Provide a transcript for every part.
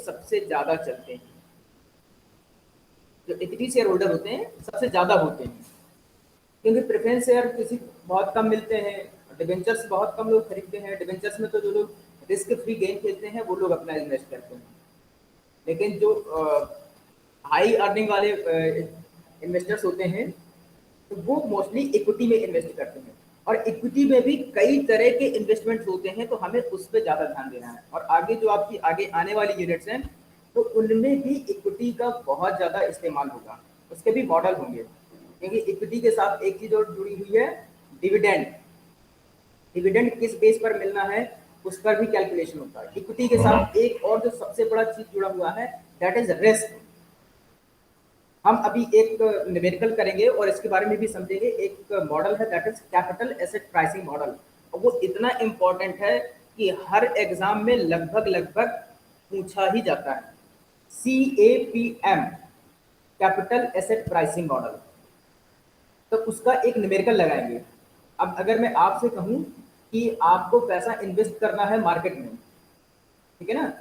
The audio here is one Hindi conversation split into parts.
सबसे ज़्यादा चलते हैं, जो इक्विटी शेयर होल्डर होते हैं सबसे ज़्यादा होते हैं, क्योंकि प्रेफरेंस शेयर किसी बहुत कम मिलते हैं, डिबेंचर्स बहुत कम लोग खरीदते हैं। डिबेंचर्स में तो जो लोग रिस्क फ्री गेम खेलते हैं वो लोग अपना इन्वेस्ट करते हैं, लेकिन जो हाई अर्निंग वाले इन्वेस्टर्स होते हैं तो वो मोस्टली इक्विटी में इन्वेस्ट करते हैं। और इक्विटी में भी कई तरह के इन्वेस्टमेंट्स होते हैं, तो हमें उस पर ज़्यादा ध्यान देना है। और आगे जो आपकी आगे आने वाली यूनिट्स हैं तो उनमें भी इक्विटी का बहुत ज़्यादा इस्तेमाल होगा, उसके भी मॉडल होंगे, क्योंकि इक्विटी के साथ एक चीज़ और जुड़ी हुई है, डिविडेंड। डिविडेंड किस बेस पर मिलना है उस पर भी कैलकुलेशन होता है। इक्विटी के साथ एक और जो सबसे बड़ा चीज़ जुड़ा हुआ है दैट इज रिस्क। हम अभी एक न्यूमेरिकल करेंगे और इसके बारे में भी समझेंगे। एक मॉडल है that is capital asset pricing model, और वो इतना इम्पोर्टेंट है कि हर एग्जाम में लगभग लगभग पूछा ही जाता है। CAPM, capital asset pricing model. तो उसका एक न्यूमेरिकल लगाएंगे। अब अगर मैं आपसे कहूँ कि आपको पैसा इन्वेस्ट करना है मार्केट में, ठीक है ना,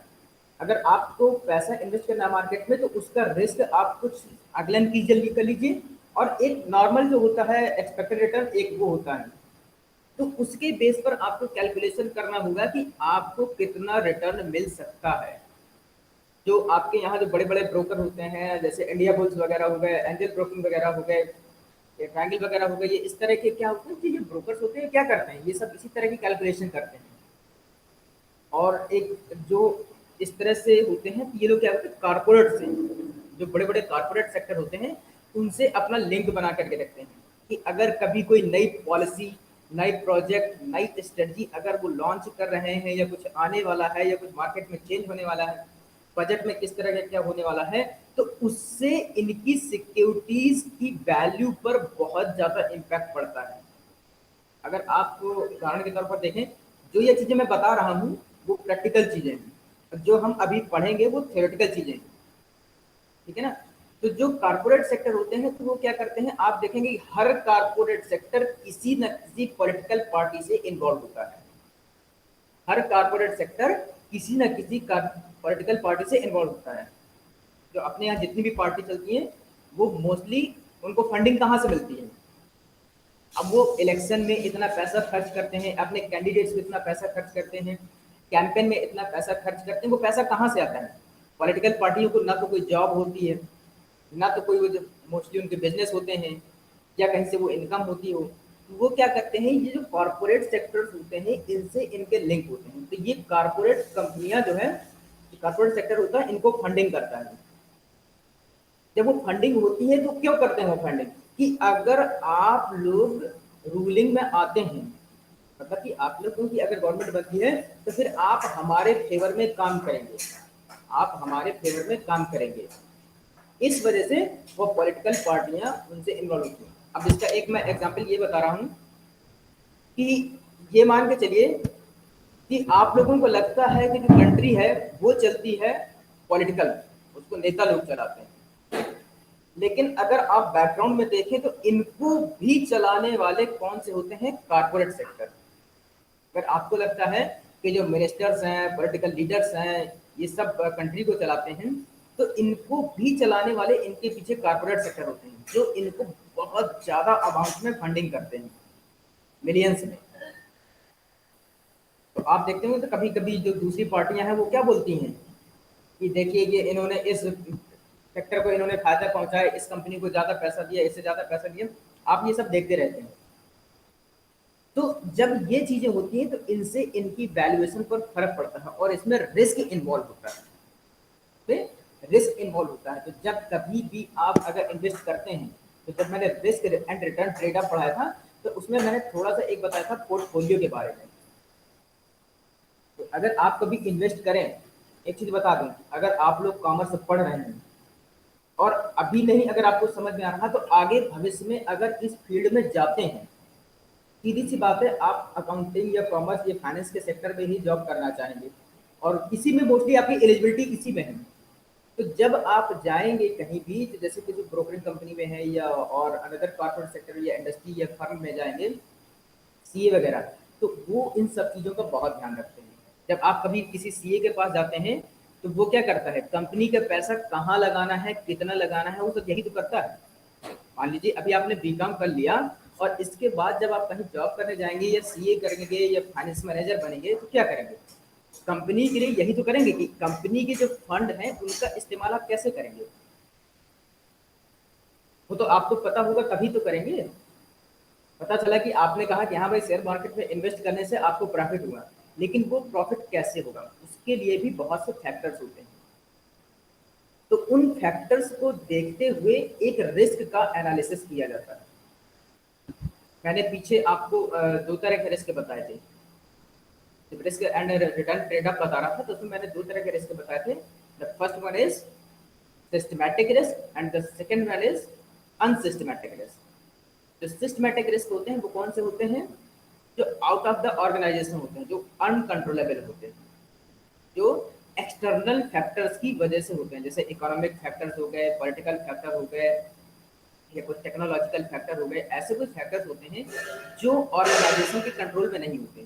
अगर आपको पैसा इन्वेस्ट करना है मार्केट में तो उसका रिस्क आप कुछ आकलन कीजिए, कर लीजिए, और एक नॉर्मल जो होता है एक्सपेक्टेड रिटर्न, एक वो होता है। तो उसके बेस पर आपको कैलकुलेशन करना होगा कि आपको कितना रिटर्न मिल सकता है। जो आपके यहाँ जो बड़े बड़े ब्रोकर होते हैं जैसे इंडिया बुल्स वगैरह हो गए, एंजल ब्रोकिंग वगैरह हो गए, ये ट्रायंगल वगैरह हो गए, ये इस तरह के क्या होते हैं कि ये ब्रोकर्स होते हैं क्या करते हैं, ये सब इसी तरह की कैलकुलेशन करते हैं। और एक जो इस तरह से होते हैं ये लोग क्या होते हैं, कारपोरेट से, जो बड़े बड़े कारपोरेट सेक्टर होते हैं उनसे अपना लिंक बना करके रखते हैं कि अगर कभी कोई नई पॉलिसी, नई प्रोजेक्ट, नई स्ट्रेटजी अगर वो लॉन्च कर रहे हैं या कुछ आने वाला है या कुछ मार्केट में चेंज होने वाला है, बजट में किस तरह का क्या होने वाला है, तो उससे इनकी सिक्योरिटीज की वैल्यू पर बहुत ज़्यादा इम्पैक्ट पड़ता है। अगर आप उदाहरण के तौर पर देखें, जो ये चीज़ें मैं बता रहा हूँ वो प्रैक्टिकल चीज़ें हैं, जो हम अभी पढ़ेंगे वो थ्योरेटिकल चीज़ें हैं, ठीक है ना। तो जो कारपोरेट सेक्टर होते हैं तो वो क्या करते हैं, आप देखेंगे हर कारपोरेट सेक्टर किसी न किसी पॉलिटिकल पार्टी से इन्वॉल्व होता है। हर कारपोरेट सेक्टर किसी न किसी पॉलिटिकल पार्टी से इन्वॉल्व होता है। जो अपने यहाँ जितनी भी पार्टी चलती है वो मोस्टली उनको फंडिंग कहाँ से मिलती है। अब वो इलेक्शन में इतना पैसा खर्च करते हैं, अपने कैंडिडेट्स को इतना पैसा खर्च करते हैं, कैंपेन में इतना पैसा खर्च करते हैं, वो पैसा कहाँ से आता है। पॉलिटिकल पार्टियों को ना तो कोई जॉब होती है, ना तो कोई वो जो मोस्टली उनके बिजनेस होते हैं या कहीं से वो इनकम होती हो। तो वो क्या करते हैं, ये जो कॉरपोरेट सेक्टर्स होते हैं इनसे इनके लिंक होते हैं। तो ये कॉरपोरेट कंपनियां जो है, कॉरपोरेट सेक्टर होता है, इनको फंडिंग करता है। जब वो फंडिंग होती है तो क्यों करते हैं वो फंडिंग, कि अगर आप लोग रूलिंग में आते हैं, मतलब कि आप लोगों की अगर गवर्नमेंट बनती है तो फिर आप हमारे फेवर में काम करेंगे, आप हमारे फेवर में काम करेंगे। इस वजह से वो पॉलिटिकल पार्टियां उनसे इन्वॉल्व होती हैं। अब इसका एक मैं एग्जांपल ये बता रहा हूँ कि ये मान के चलिए कि आप लोगों को लगता है कि जो कंट्री है वो चलती है पॉलिटिकल, उसको नेता लोग चलाते हैं, लेकिन अगर आप बैकग्राउंड में देखें तो इनको भी चलाने वाले कौन से होते हैं, कारपोरेट सेक्टर। अगर आपको लगता है कि जो मिनिस्टर्स हैं, पॉलिटिकल लीडर्स हैं, ये सब कंट्री को चलाते हैं, तो इनको भी चलाने वाले इनके पीछे कारपोरेट सेक्टर होते हैं, जो इनको बहुत ज्यादा अमाउंट में फंडिंग करते हैं, मिलियंस में। तो आप देखते होंगे तो कभी कभी जो दूसरी पार्टियां हैं वो क्या बोलती हैं कि देखिए ये इन्होंने इस सेक्टर को इन्होंने फायदा पहुंचाया, इस कंपनी को ज्यादा पैसा दिया, इससे ज्यादा पैसा दिया। आप ये सब देखते रहते हैं। तो जब ये चीजें होती हैं तो इनसे इनकी वैल्यूएशन पर फर्क पड़ता है और इसमें रिस्क इन्वॉल्व होता है। तो रिस्क इन्वॉल्व होता है, तो जब कभी भी आप अगर इन्वेस्ट करते हैं, तो जब मैंने risk and return trade up पढ़ाया था तो उसमें मैंने थोड़ा सा एक बताया था पोर्टफोलियो के बारे में। तो अगर आप कभी इन्वेस्ट करें, एक चीज बता दूं, अगर आप लोग कॉमर्स पढ़ रहे हैं और अभी नहीं अगर आपको समझ में आ रहा तो आगे भविष्य में अगर इस फील्ड में जाते हैं, सीधी सी बात है आप अकाउंटिंग या कॉमर्स या फाइनेंस के सेक्टर में ही जॉब करना चाहेंगे, और इसी में मोस्टली आपकी एलिजिबिलिटी इसी में है। तो जब आप जाएंगे कहीं भी, तो जैसे किसी ब्रोकरिंग कंपनी में है या और अनदर कॉर्पोरेट सेक्टर या इंडस्ट्री या फर्म में जाएंगे, सीए वगैरह, तो वो इन सब चीज़ों का बहुत ध्यान रखते हैं। जब आप कभी किसी सीए के पास जाते हैं तो वो क्या करता है, कंपनी का पैसा कहाँ लगाना है, कितना लगाना है, वो सब यही तो करता है। मान लीजिए अभी आपने बीकॉम कर लिया और इसके बाद जब आप कहीं जॉब करने जाएंगे या सीए करेंगे या फाइनेंस मैनेजर बनेंगे तो क्या करेंगे, कंपनी के लिए यही तो करेंगे कि कंपनी के जो फंड हैं उनका इस्तेमाल आप कैसे करेंगे। वो तो आपको पता होगा तभी तो करेंगे। पता चला कि आपने कहा कि हाँ भाई शेयर मार्केट में इन्वेस्ट करने से आपको प्रॉफिट हुआ, लेकिन वो प्रॉफिट कैसे होगा, उसके लिए भी बहुत से फैक्टर्स होते हैं। तो उन फैक्टर्स को देखते हुए एक रिस्क का एनालिसिस किया जाता है। मैंने पीछे आपको दो तरह के रिस्क बताए थे, जब risk and return trade up बता रहा था तो उसमें मैंने दो तरह के रिस्क बताए थे। The first one is systematic risk and the second one is unsystematic risk. जो सिस्टमैटिक रिस्क होते हैं वो कौन से होते हैं, जो आउट ऑफ द ऑर्गेनाइजेशन होते हैं, जो अनकंट्रोलेबल होते हैं, जो एक्सटर्नल फैक्टर्स की वजह से होते हैं, जैसे इकोनॉमिक फैक्टर्स हो गए, पॉलिटिकल फैक्टर हो गए, या कुछ टेक्नोलॉजिकल फैक्टर हो गए। ऐसे कुछ फैक्टर्स होते हैं जो ऑर्गेनाइजेशन के कंट्रोल में नहीं होते।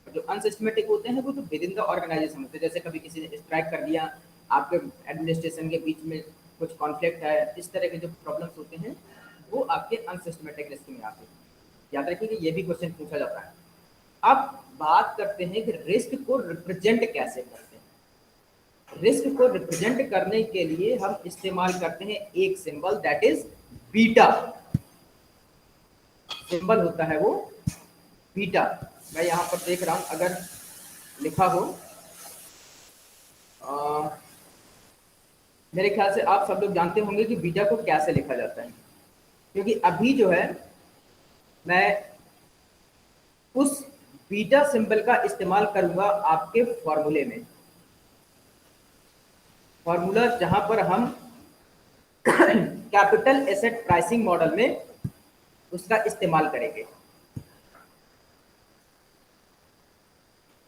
जो अनसिस्टमेटिक होते हैं वो तो विद इन द ऑर्गेनाइजेशन होते हैं, जैसे कभी किसी ने स्ट्राइक कर दिया, आपके एडमिनिस्ट्रेशन के बीच में कुछ कॉन्फ्लिक्ट है, इस तरह के जो प्रॉब्लम्स होते हैं वो आपके अनसिस्टमेटिक रिस्क में आते हैं। याद रखिए कि ये भी क्वेश्चन पूछा जाता है। अब बात करते हैं कि रिस्क को रिप्रेजेंट कैसे करते हैं। रिस्क को रिप्रेजेंट करने के लिए हम इस्तेमाल करते हैं एक symbol, that is beta. Symbol होता है वो बीटा। मैं यहाँ पर देख रहा हूँ, अगर लिखा हो मेरे ख्याल से आप सब लोग जानते होंगे कि बीटा को कैसे लिखा जाता है, क्योंकि अभी जो है मैं उस बीटा सिंबल का इस्तेमाल करूंगा आपके फॉर्मूले में। फॉर्मूला जहां पर हम कैपिटल एसेट प्राइसिंग मॉडल में उसका इस्तेमाल करेंगे।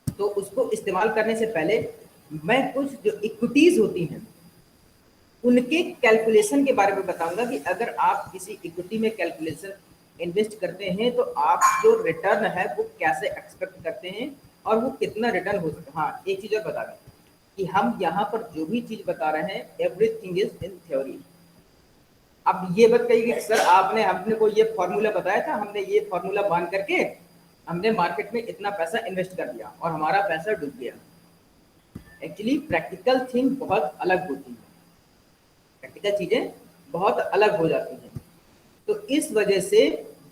तो उसको इस्तेमाल करने से पहले मैं कुछ जो इक्विटीज होती हैं उनके कैलकुलेशन के बारे में बताऊंगा कि अगर आप किसी इक्विटी में कैलकुलेशन इन्वेस्ट करते हैं तो आप जो रिटर्न है वो कैसे एक्सपेक्ट करते हैं और वो कितना रिटर्न हो सकता है। हाँ, एक चीज और बता दें कि हम यहाँ पर जो भी चीज बता रहे हैं एवरीथिंग इज इन थ्योरी। अब ये बात कही कि सर आपने हमने को ये फॉर्मूला बताया था, हमने ये फॉर्मूला मान करके हमने मार्केट में इतना पैसा इन्वेस्ट कर दिया और हमारा पैसा डूब गया। एक्चुअली प्रैक्टिकल थिंग बहुत अलग होती है, प्रैक्टिकल चीजें बहुत अलग हो जाती हैं। तो इस वजह से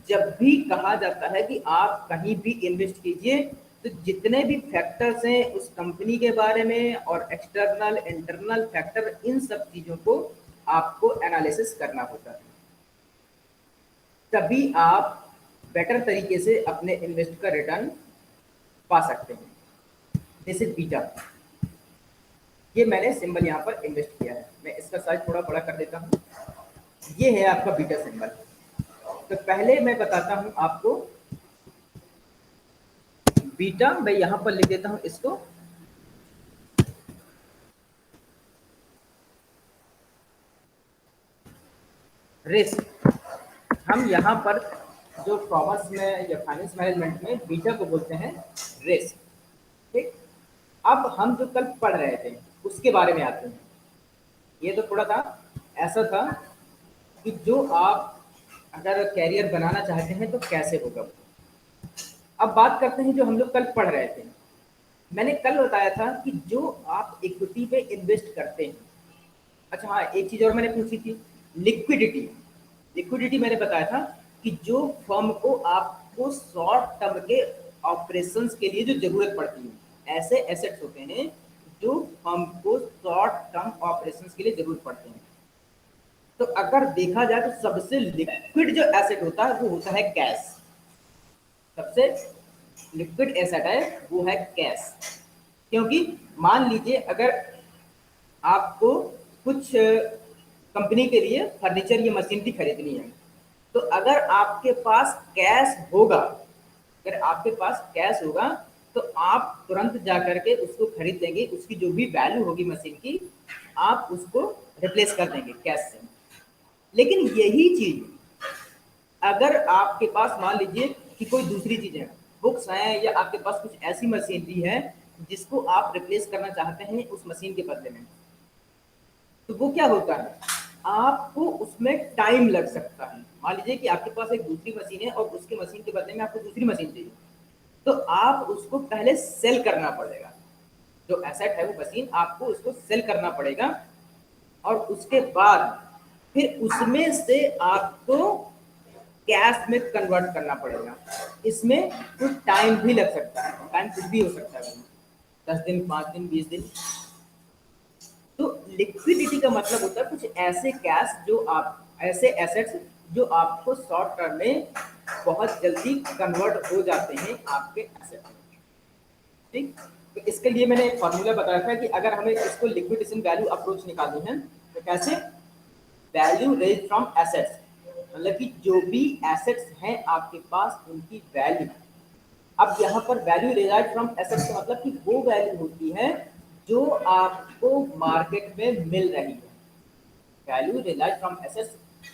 जब भी कहा जाता है कि आप कहीं भी इन्वेस्ट कीजिए तो जितने भी फैक्टर्स हैं उस कंपनी के बारे में और एक्सटर्नल इंटरनल फैक्टर, इन सब चीजों को आपको एनालिसिस करना होता है, तभी आप बेटर तरीके से अपने इन्वेस्ट का रिटर्न पा सकते हैं। This is beta. ये मैंने सिंबल यहाँ पर इन्वेस्ट किया है, मैं इसका साइज थोड़ा बड़ा कर देता हूँ। ये है आपका बीटा सिंबल। तो पहले मैं बताता हूँ आपको बीटा, मैं यहाँ पर लिख देता हूँ इसको रिस्क। हम यहाँ पर जो कॉमर्स में या फाइनेंस मैनेजमेंट में बीटा को बोलते हैं रिस्क। ठीक, अब हम जो कल पढ़ रहे थे उसके बारे में आते हैं। ये तो थोड़ा था ऐसा था कि जो आप अगर कैरियर बनाना चाहते हैं तो कैसे होगा। अब बात करते हैं जो हम लोग कल पढ़ रहे थे। मैंने कल बताया था कि जो आप इक्विटी पे इन्वेस्ट करते हैं, अच्छा हाँ एक चीज और मैंने पूछी थी, लिक्विडिटी। लिक्विडिटी मैंने बताया था कि जो फर्म को आपको शॉर्ट टर्म के ऑपरेशंस के लिए जो जरूरत पड़ती है, ऐसे एसेट्स होते हैं जो फर्म को शॉर्ट टर्म ऑपरेशंस के लिए जरूरत पड़ते हैं। तो अगर देखा जाए तो सबसे लिक्विड जो एसेट होता है वो होता है कैश। सबसे लिक्विड एसेट है वो है कैश। क्योंकि मान लीजिए अगर आपको कुछ कंपनी के लिए फर्नीचर या मशीनरी खरीदनी है, तो अगर आपके पास कैश होगा, अगर आपके पास कैश होगा तो आप तुरंत जा करके उसको खरीद लेंगे, उसकी जो भी वैल्यू होगी मशीन की आप उसको रिप्लेस कर देंगे कैश से। लेकिन यही चीज अगर आपके पास मान लीजिए कि कोई दूसरी चीज है, बुक्स हैं या आपके पास कुछ ऐसी मशीनरी है जिसको आप रिप्लेस करना चाहते हैं उस मशीन के बदले में, तो वो क्या होता है, आपको उसमें टाइम लग सकता है। मान लीजिए कि आपके पास एक दूसरी मशीन है और उसकी मशीन के बदले में आपको दूसरी मशीन चाहिए, तो आप उसको पहले सेल करना पड़ेगा। जो एसेट है वो मशीन, आपको उसको सेल करना पड़ेगा और उसके बाद फिर उसमें से आपको कैश में कन्वर्ट करना पड़ेगा। इसमें कुछ टाइम भी लग सकता है, टाइम कुछ भी हो सकता है, 10 दिन, 5 दिन, 20 दिन। तो लिक्विडिटी का मतलब होता है कुछ ऐसे कैश जो आप, ऐसे एसेट्स जो आपको शॉर्ट टर्म में बहुत जल्दी कन्वर्ट हो जाते हैं आपके एसेट में। ठीक, तो इसके लिए मैंने एक फॉर्मूला बताया था कि अगर हमें इसको लिक्विडेशन वैल्यू अप्रोच निकालनी है तो कैसे, वैल्यू रेज फ्रॉम एसेट्स, मतलब कि जो भी एसेट्स हैं आपके पास उनकी वैल्यू। अब यहाँ पर वैल्यू रिजार्व फ्रॉम एसेट्स का मतलब कि वो वैल्यू होती है जो आपको मार्केट में मिल रही है। वैल्यू रिजार्व फ्रॉम एसेट्स,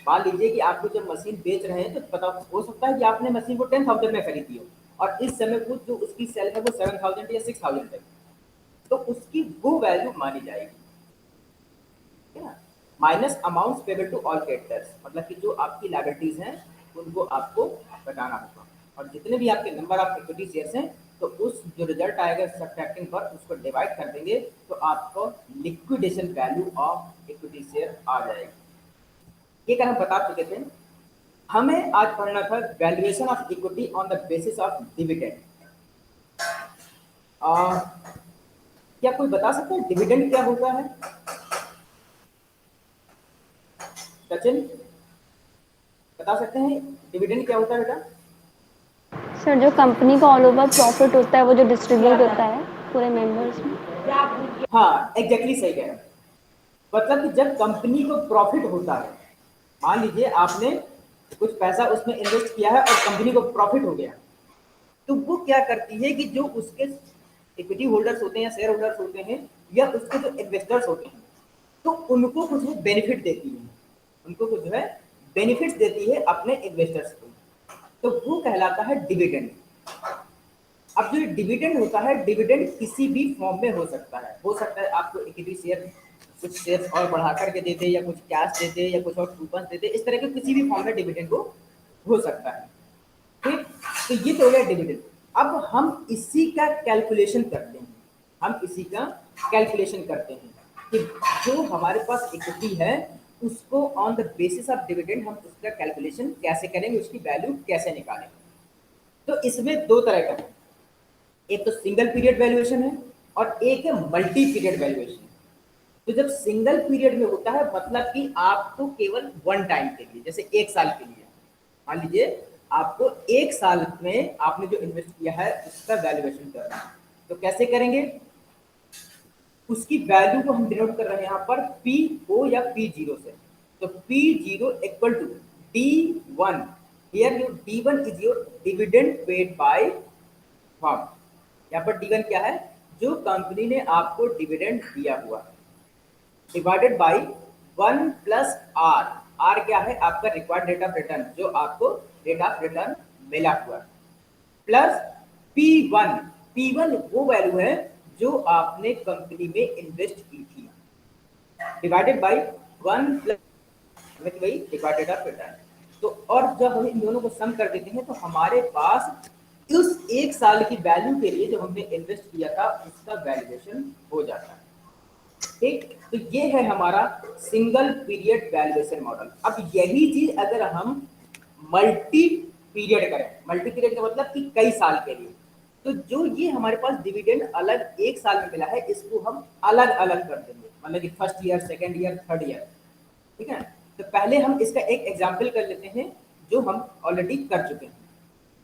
मान लीजिए कि आपको जब मशीन बेच रहे हैं तो पता हो सकता है कि आपने मशीन को 10,000 में खरीदी हो और इस समय कुछ जो उसकी सेल है वो 7,000 या 6,000 है, तो उसकी वो वैल्यू मानी जाएगी, है ना। Minus amount payable to all creditors, मतलब कि जो आपकी लायबिलिटीज हैं उनको आपको बताना होगा, और जितने भी आपके नंबर ऑफ इक्विटी शेयर्स हैं तो उस जो रिजल्ट आएगा सब्ट्रैक्टिंग पर उसको डिवाइड कर देंगे तो आपको liquidation value of equity share आ जाएगी। ये कर हम बता चुके थे। हमें आज पढ़ना था valuation of equity on the basis of dividend. क्या कोई बता सकता है डिविडेंड क्या होता है? सचिन बता सकते हैं डिविडेंड क्या होता है बेटा? सर जो कंपनी का ऑल ओवर प्रॉफिट होता है वो जो डिस्ट्रीब्यूट होता है पूरे मेंबर्स में। हाँ एग्जैक्टली सही कह रहे हैं। मतलब कि जब कंपनी को प्रॉफिट होता है, मान लीजिए आपने कुछ पैसा उसमें इन्वेस्ट किया है और कंपनी को प्रॉफिट हो गया, तो वो क्या करती है कि जो उसके इक्विटी होल्डर्स होते हैं या शेयर होल्डर्स होते हैं या उसके जो इन्वेस्टर्स होते हैं, तो उनको कुछ वो बेनिफिट देती है, उनको कुछ जो है बेनिफिट्स देती है अपने इन्वेस्टर्स को, तो वो कहलाता है डिविडेंड। अब जो डिविडेंड होता है, डिविडेंड किसी भी फॉर्म में हो सकता है आपको इक्विटी शेयर, कुछ शेयर और बढ़ा करके देते या कुछ कैश देते या कुछ और कूपन देते, इस तरह के किसी भी फॉर्म में डिविडेंड को हो सकता है। ठीक, तो ये तो हो गया डिविडेंड। अब हम इसी का कैलकुलेशन करते हैं, हम इसी का कैलकुलेशन करते हैं कि जो हमारे पास इक्विटी है उसको on the basis of dividend हम उसका कैलकुलेशन कैसे करेंगे, उसकी वैल्यू कैसे निकालेंगे। तो इसमें दो तरह का है, एक तो सिंगल पीरियड वैल्यूएशन है और एक है मल्टी पीरियड वैल्यूएशन। तो जब सिंगल पीरियड में होता है मतलब कि आपको केवल वन टाइम के लिए, जैसे एक साल के लिए, मान लीजिए आपको एक साल में आपने जो इन्वेस्ट किया है उसका वैल्यूएशन करना है, तो कैसे करेंगे, उसकी वैल्यू को हम डिनोट कर रहे हैं यहाँ पर पी ओ या पी जीरो से। तो P zero equal to D one, here your D one is your dividend paid by firm. यहाँ पर डी वन क्या है, जो कंपनी ने आपको डिविडेंड दिया हुआ, डिवाइडेड बाय 1 + आर। आर क्या है, आपका रिक्वायर्ड रेट ऑफ रिटर्न, जो आपको रेट ऑफ रिटर्न मिला हुआ, प्लस P1। P1 वो वैल्यू है जो आपने कंपनी में इन्वेस्ट की थी, डिवाइडेड बाय 1 + वही रिक्वायर्ड रेट ऑफ रिटर्न। तो और जब हम इन दोनों को सम कर देते हैं तो हमारे पास उस एक साल की वैल्यू के लिए जो हमने इन्वेस्ट किया था उसका वैल्यूएशन हो जाता है। ठीक, तो ये है हमारा सिंगल पीरियड वैल्यूएशन मॉडल। अब यही चीज अगर हम मल्टी पीरियड करें, मल्टी पीरियड का मतलब कि कई साल के लिए, तो जो ये हमारे पास डिविडेंड अलग एक साल में मिला है इसको हम अलग अलग कर देंगे, मतलब कि first year, second year, third year. ठीक है, तो पहले हम इसका एक एग्जाम्पल कर लेते हैं जो हम ऑलरेडी कर चुके हैं।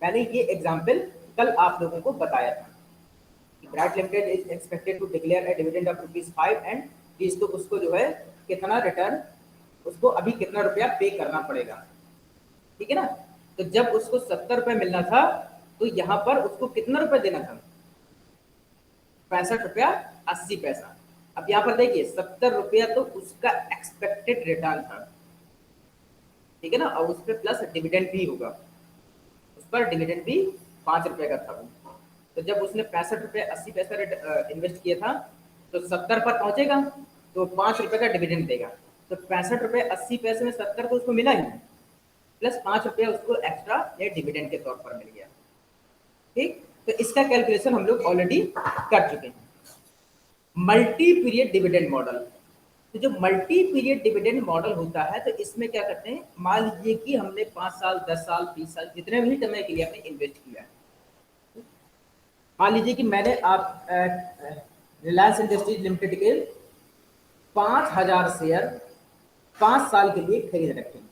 मैंने ये एग्जाम्पल कल आप लोगों को बताया था। Bright Limited is expected to declare a dividend of ₹5 and तो उसको जो है कितना रिटर्न, उसको अभी कितना रुपया पे करना पड़ेगा, ठीक है ना। तो जब उसको 70 रुपए मिलना था तो यहाँ पर उसको कितना रुपए देना था, 65 रुपया 80 पैसा। अब यहाँ पर देखिए 70 रुपया तो उसका एक्सपेक्टेड रिटर्न था, ठीक है ना, और उस पर प्लस डिविडेंड भी होगा, उस पर डिविडेंड भी 5 रुपए का था वो। तो जब उसने 65 रुपये 80 पैसा इन्वेस्ट किया था तो 70 पर पहुंचेगा तो 5 रुपये का डिविडेंड देगा। तो 65 रुपये 80 पैसे में 70 तो उसको मिला ही, प्लस 5 रुपये उसको एक्स्ट्रा या डिविडेंड के तौर पर मिल गया। ठीक, तो इसका कैलकुलेशन हम लोग ऑलरेडी कर चुके हैं। मल्टी पीरियड डिविडेंड मॉडल, तो जो मल्टी पीरियड डिविडेंड मॉडल होता है तो इसमें क्या करते हैं, मान लीजिए कि हमने 5 साल 10 साल 20 साल जितने भी समय के लिए आपने इन्वेस्ट किया है। मान लीजिए कि मैंने आप रिलायंस इंडस्ट्रीज लिमिटेड के 5000 शेयर 5 साल के लिए खरीद रखे हैं।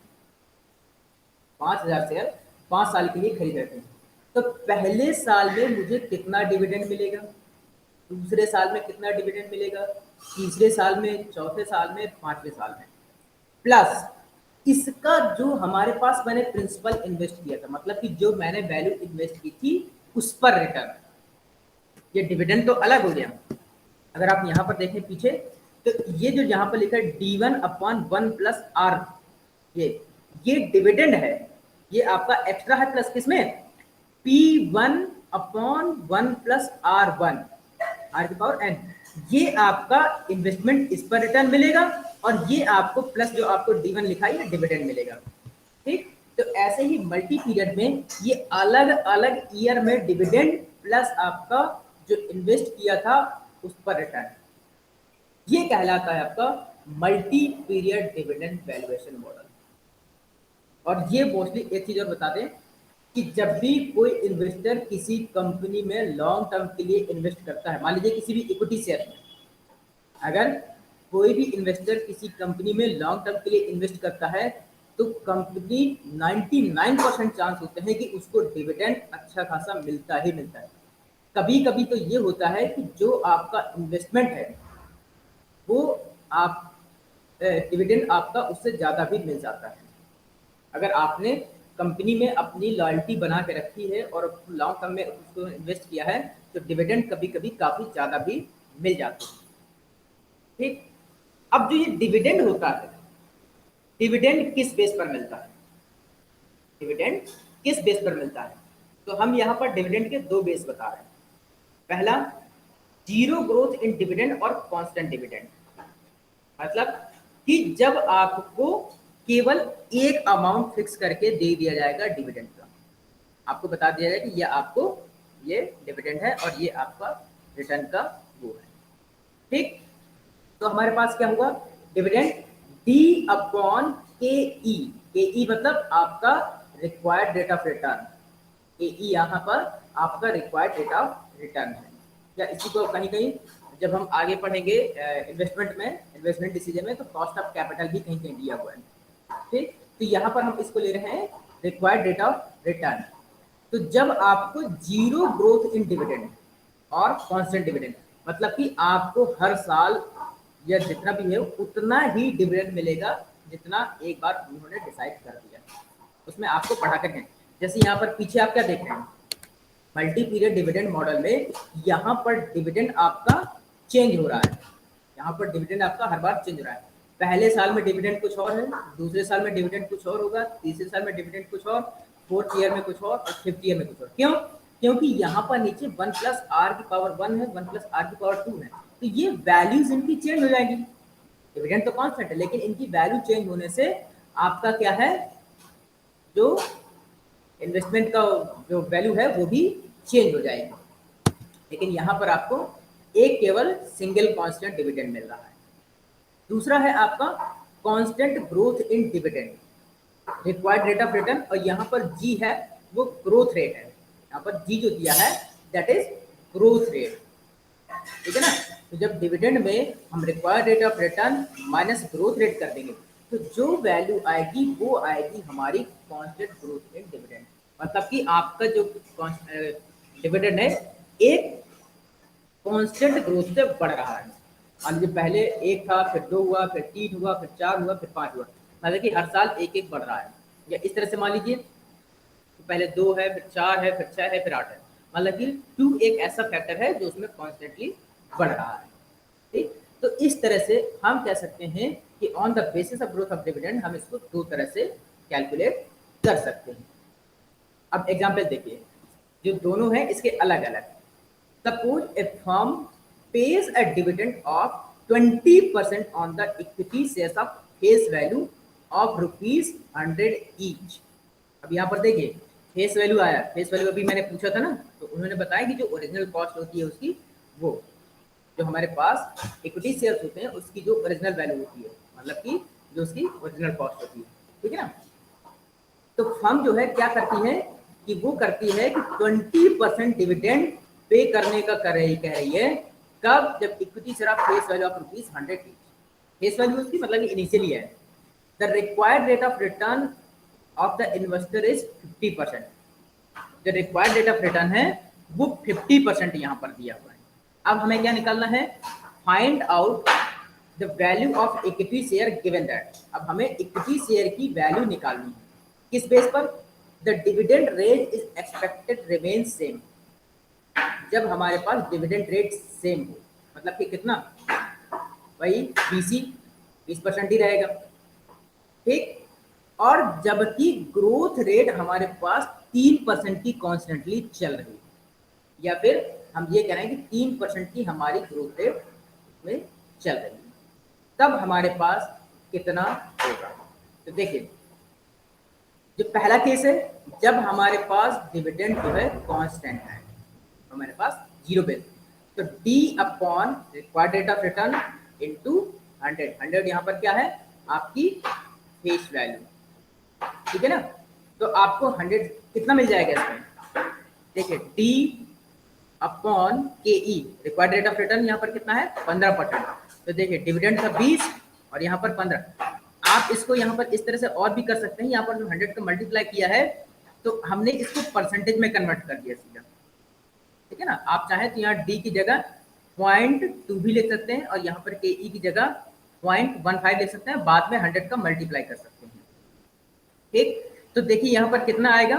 5000 शेयर 5 साल के लिए खरीद रखे हैं। तो पहले साल में मुझे कितना डिविडेंड मिलेगा, दूसरे साल में कितना डिविडेंड मिलेगा, तीसरे साल में, चौथे साल में, पांचवें साल में, प्लस इसका जो हमारे पास मैंने प्रिंसिपल इन्वेस्ट किया था, मतलब कि जो मैंने वैल्यू इन्वेस्ट की थी उस पर रिटर्न। ये डिविडेंड तो अलग हो गया। अगर आप यहाँ पर देखें पीछे तो ये जो यहाँ पर लिखा है D1/1 प्लस आर, ये डिविडेंड है, ये आपका एक्स्ट्रा है प्लस किसमें, P1/1 प्लस R1 आर की पावर n। ये आपका इन्वेस्टमेंट इस पर रिटर्न मिलेगा और ये आपको प्लस जो आपको D1 लिखा है डिविडेंड मिलेगा। ठीक, तो ऐसे ही मल्टी पीरियड में ये अलग अलग ईयर में डिविडेंड प्लस आपका जो इन्वेस्ट किया था उस पर रिटर्न, ये कहलाता है आपका multi period dividend valuation model. और ये मोस्टली एक चीज और बता दें कि जब भी कोई इन्वेस्टर किसी कंपनी में लॉन्ग टर्म के लिए इन्वेस्ट करता है, मान लीजिए किसी भी इक्विटी शेयर में, अगर कोई भी इन्वेस्टर किसी कंपनी में लॉन्ग टर्म के लिए इन्वेस्ट करता है तो कंपनी 99% चांस होते हैं कि उसको डिविडेंड अच्छा खासा मिलता ही मिलता है। कभी कभी तो ये होता है कि जो आपका इन्वेस्टमेंट है वो आप डिविडेंड आपका उससे ज़्यादा भी मिल जाता है। अगर आपने कंपनी में अपनी लॉयल्टी बना के रखी है और लॉन्ग टर्म में उसको इन्वेस्ट किया है तो डिविडेंड कभी कभी काफ़ी ज़्यादा भी मिल जाते हैं। ठीक, अब जो ये डिविडेंड होता है, डिविडेंड किस बेस पर मिलता है, डिविडेंड किस बेस पर मिलता है, तो हम यहाँ पर डिविडेंड के दो बेस बता रहे हैं। पहला, जीरो ग्रोथ इन डिविडेंड और कांस्टेंट डिविडेंड, मतलब कि जब आपको केवल एक अमाउंट फिक्स करके दे दिया जाएगा डिविडेंड का, आपको बता दिया जाएगा कि ये आपको ये डिविडेंड है और ये आपका रिटर्न का वो है। ठीक, तो हमारे पास क्या हुआ, डिविडेंड D/KE, KE मतलब आपका required rate of return, KE यहाँ पर आपका रिक्वायर्ड रेट ऑफ रिटर्न है। या इसी को कहीं कहीं जब हम आगे पढ़ेंगे इन्वेस्टमेंट में, इन्वेस्टमेंट डिसीजन में, तो कॉस्ट ऑफ कैपिटल भी कहीं कहीं दिया हुआ है। ठीक, तो यहाँ पर हम इसको ले रहे हैं रिक्वायर्ड रेट ऑफ रिटर्न। तो जब आपको जीरो ग्रोथ इन डिविडेंड और कांस्टेंट डिविडेंड, मतलब कि आपको हर साल या जितना भी है उतना ही डिविडेंड मिलेगा जितना एक बार उन्होंने डिसाइड कर दिया, उसमें आपको पढ़ा कर हैं। जैसे यहाँ पर पीछे आप क्या देख रहे हैं, मल्टी पीरियड डिविडेंड मॉडल में यहाँ पर डिविडेंड आपका चेंज हो रहा है, यहाँ पर डिविडेंड आपका हर बार चेंज हो रहा है। पहले साल में डिविडेंड कुछ और है, दूसरे साल में डिविडेंड कुछ और होगा, तीसरे साल में डिविडेंड कुछ और, फोर्थ ईयर में कुछ और 5th ईयर में कुछ और। क्यों, क्योंकि यहाँ पर नीचे 1 प्लस आर की पावर 1 है, 1 प्लस आर की पावर 2 है, तो ये वैल्यूज इनकी चेंज हो जाएगी। डिविडेंड तो कांस्टेंट है लेकिन इनकी वैल्यू चेंज होने से आपका क्या है, जो इन्वेस्टमेंट का जो वैल्यू है वो भी चेंज हो जाएगी। लेकिन यहाँ पर आपको एक केवल सिंगल कांस्टेंट डिविडेंड मिल रहा है। दूसरा है आपका constant growth in dividend, required rate of return, और यहाँ पर जी है वो ग्रोथ रेट है, यहाँ पर जी जो दिया है दैट इज ग्रोथ रेट। ठीक है ना, तो जब डिविडेंड में हम required rate of return minus growth rate कर देंगे तो जो वैल्यू आएगी वो आएगी हमारी कांस्टेंट ग्रोथ इन डिविडेंड, मतलब कि आपका जो डिविडेंड है एक कांस्टेंट ग्रोथ से बढ़ रहा है। मान लीजिए पहले 1 था, फिर 2 हुआ, फिर 3 हुआ, फिर 4 हुआ, फिर 5 हुआ, मतलब कि हर साल एक एक बढ़ रहा है। या इस तरह से मान लीजिए पहले 2 है, फिर 4 है, फिर 6 है, फिर 8 है, मतलब कि 2 एक ऐसा फैक्टर है जो उसमें कॉन्स्टेंटली बढ़ रहा है। ठीक, तो इस तरह से हम कह सकते हैं कि on the basis of growth of dividend हम इसको दो तरह से कैलकुलेट कर सकते हैं। अब एग्जाम्पल देखिए, जो दोनों हैं इसके अलग अलग। Suppose a firm pays a dividend of 20% on the equity shares of face value of rupees 100 each. अब यहाँ पर देखिए फेस वैल्यू आया, फेस वैल्यू अभी मैंने पूछा था ना, तो उन्होंने बताया कि जो ओरिजिनल कॉस्ट होती है उसकी, वो जो हमारे पास इक्विटी शेयर्स होते हैं उसकी जो ओरिजिनल वैल्यू होती है, मतलब कि जो उसकी ओरिजिनल कॉस्ट होती है, ठीक है ना। तो फर्म जो है क्या करती है कि वो करती है कि 20% डिविडेंड पे करने का कह रही है कब, जब equity share of face value of rupees 100 की, फेस वैल्यू उसकी मतलब इनिशियली है। The required rate of return of the investor is 50%। जो रिक्वायर्ड रेट ऑफ रिटर्न है वो 50% यहाँ पर दिया हुआ है। अब हमें क्या निकालना है, find out the value of equity share given that. अब हमें इक्विटी शेयर की वैल्यू निकालनी है, किस बेस पर, the dividend rate is expected remain same. जब हमारे पास डिविडेंड रेट सेम हो, मतलब कि कितना, वही बीसी 20% ही रहेगा, ठीक। और जबकि ग्रोथ रेट हमारे पास 3% की कॉन्स्टेंटली चल रही है, या फिर हम ये कह रहे हैं कि 3% की हमारी ग्रोथ रेट में चल रही है, तब हमारे पास कितना होगा। तो देखिए जो पहला केस है, जब हमारे पास डिविडेंड जो है कांस्टेंट है, हमारे पास 0 बेस, तो D upon required rate of return into 100। 100 यहाँ पर क्या है, आपकी फेस वैल्यू, ठीक है ना। तो आपको 100 कितना मिल जाएगा इसमें, देखिए डी अपॉन के ई, रिक्वायर्ड रेट ऑफ रिटर्न यहाँ पर कितना है 15%, तो देखिए डिविडेंड का 20 और यहाँ पर 15। आप इसको यहाँ पर इस तरह से और भी कर सकते हैं, यहाँ पर जो 100 का मल्टीप्लाई किया है तो हमने इसको परसेंटेज में कन्वर्ट कर दिया सीधा, ठीक है ना। आप चाहें तो यहाँ डी की जगह 0.2 भी लिख सकते हैं और यहाँ पर के ई की जगह 0.15 लिख सकते हैं, बाद में 100 का मल्टीप्लाई कर सकते हैं, ठीक। तो देखिए यहाँ पर कितना आएगा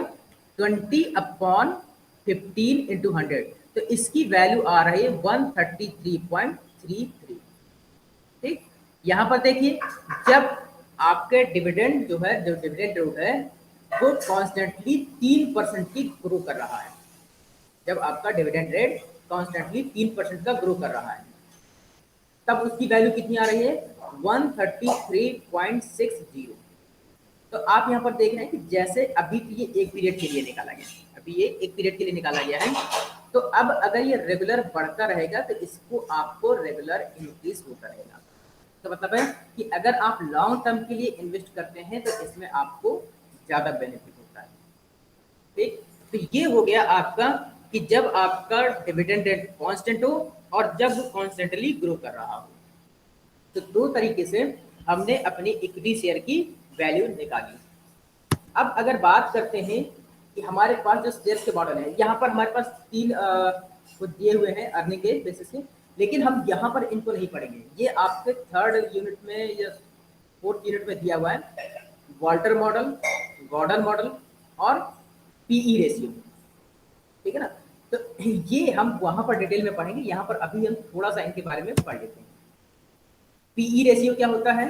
20/15 इंटू 100, तो इसकी वैल्यू आ रही है 133.33, ठीक। यहाँ पर देखिए जब आपके डिविडेंड जो है, जो डिविडेंड रेट है वो कॉन्स्टेंटली 3% की ग्रो कर रहा है, जब आपका डिविडेंड रेट कॉन्स्टेंटली 3% का ग्रो कर रहा है, तब उसकी वैल्यू कितनी आ रही है 133.60। तो आप यहाँ पर देख रहे हैं कि जैसे अभी ये एक पीरियड के लिए निकाला गया, अभी ये एक पीरियड के लिए निकाला गया है, तो अब अगर ये रेगुलर बढ़ता रहेगा तो इसको आपको रेगुलर इंक्रीज होता रहेगा। तो मतलब है कि अगर आप लॉन्ग टर्म के लिए इन्वेस्ट करते हैं तो इसमें आपको ज़्यादा बेनिफिट होता है, ठीक। तो ये हो गया आपका कि जब आपका डिविडेंड रेट कांस्टेंट हो और जब वो कॉन्स्टेंटली ग्रो कर रहा हो। तो दो तरीके से हमने अपनी इक्विटी शेयर की वैल्यू निकाली। अब अगर बात करते हैं कि हमारे पास जो शेयर के मॉडल है, यहाँ पर हमारे पास 3 कुछ दिए हुए हैं अर्निंग के बेसिस पे, लेकिन हम यहाँ पर इनको नहीं पढ़ेंगे, ये आपके 3rd यूनिट में या 4th यूनिट में दिया हुआ है, वॉल्टर मॉडल, गॉर्डन मॉडल और पीई रेशियो, ठीक है ना। तो ये हम वहाँ पर डिटेल में पढ़ेंगे, यहाँ पर अभी हम थोड़ा सा इनके बारे में पढ़ लेते हैं। पीई रेशियो क्या होता है,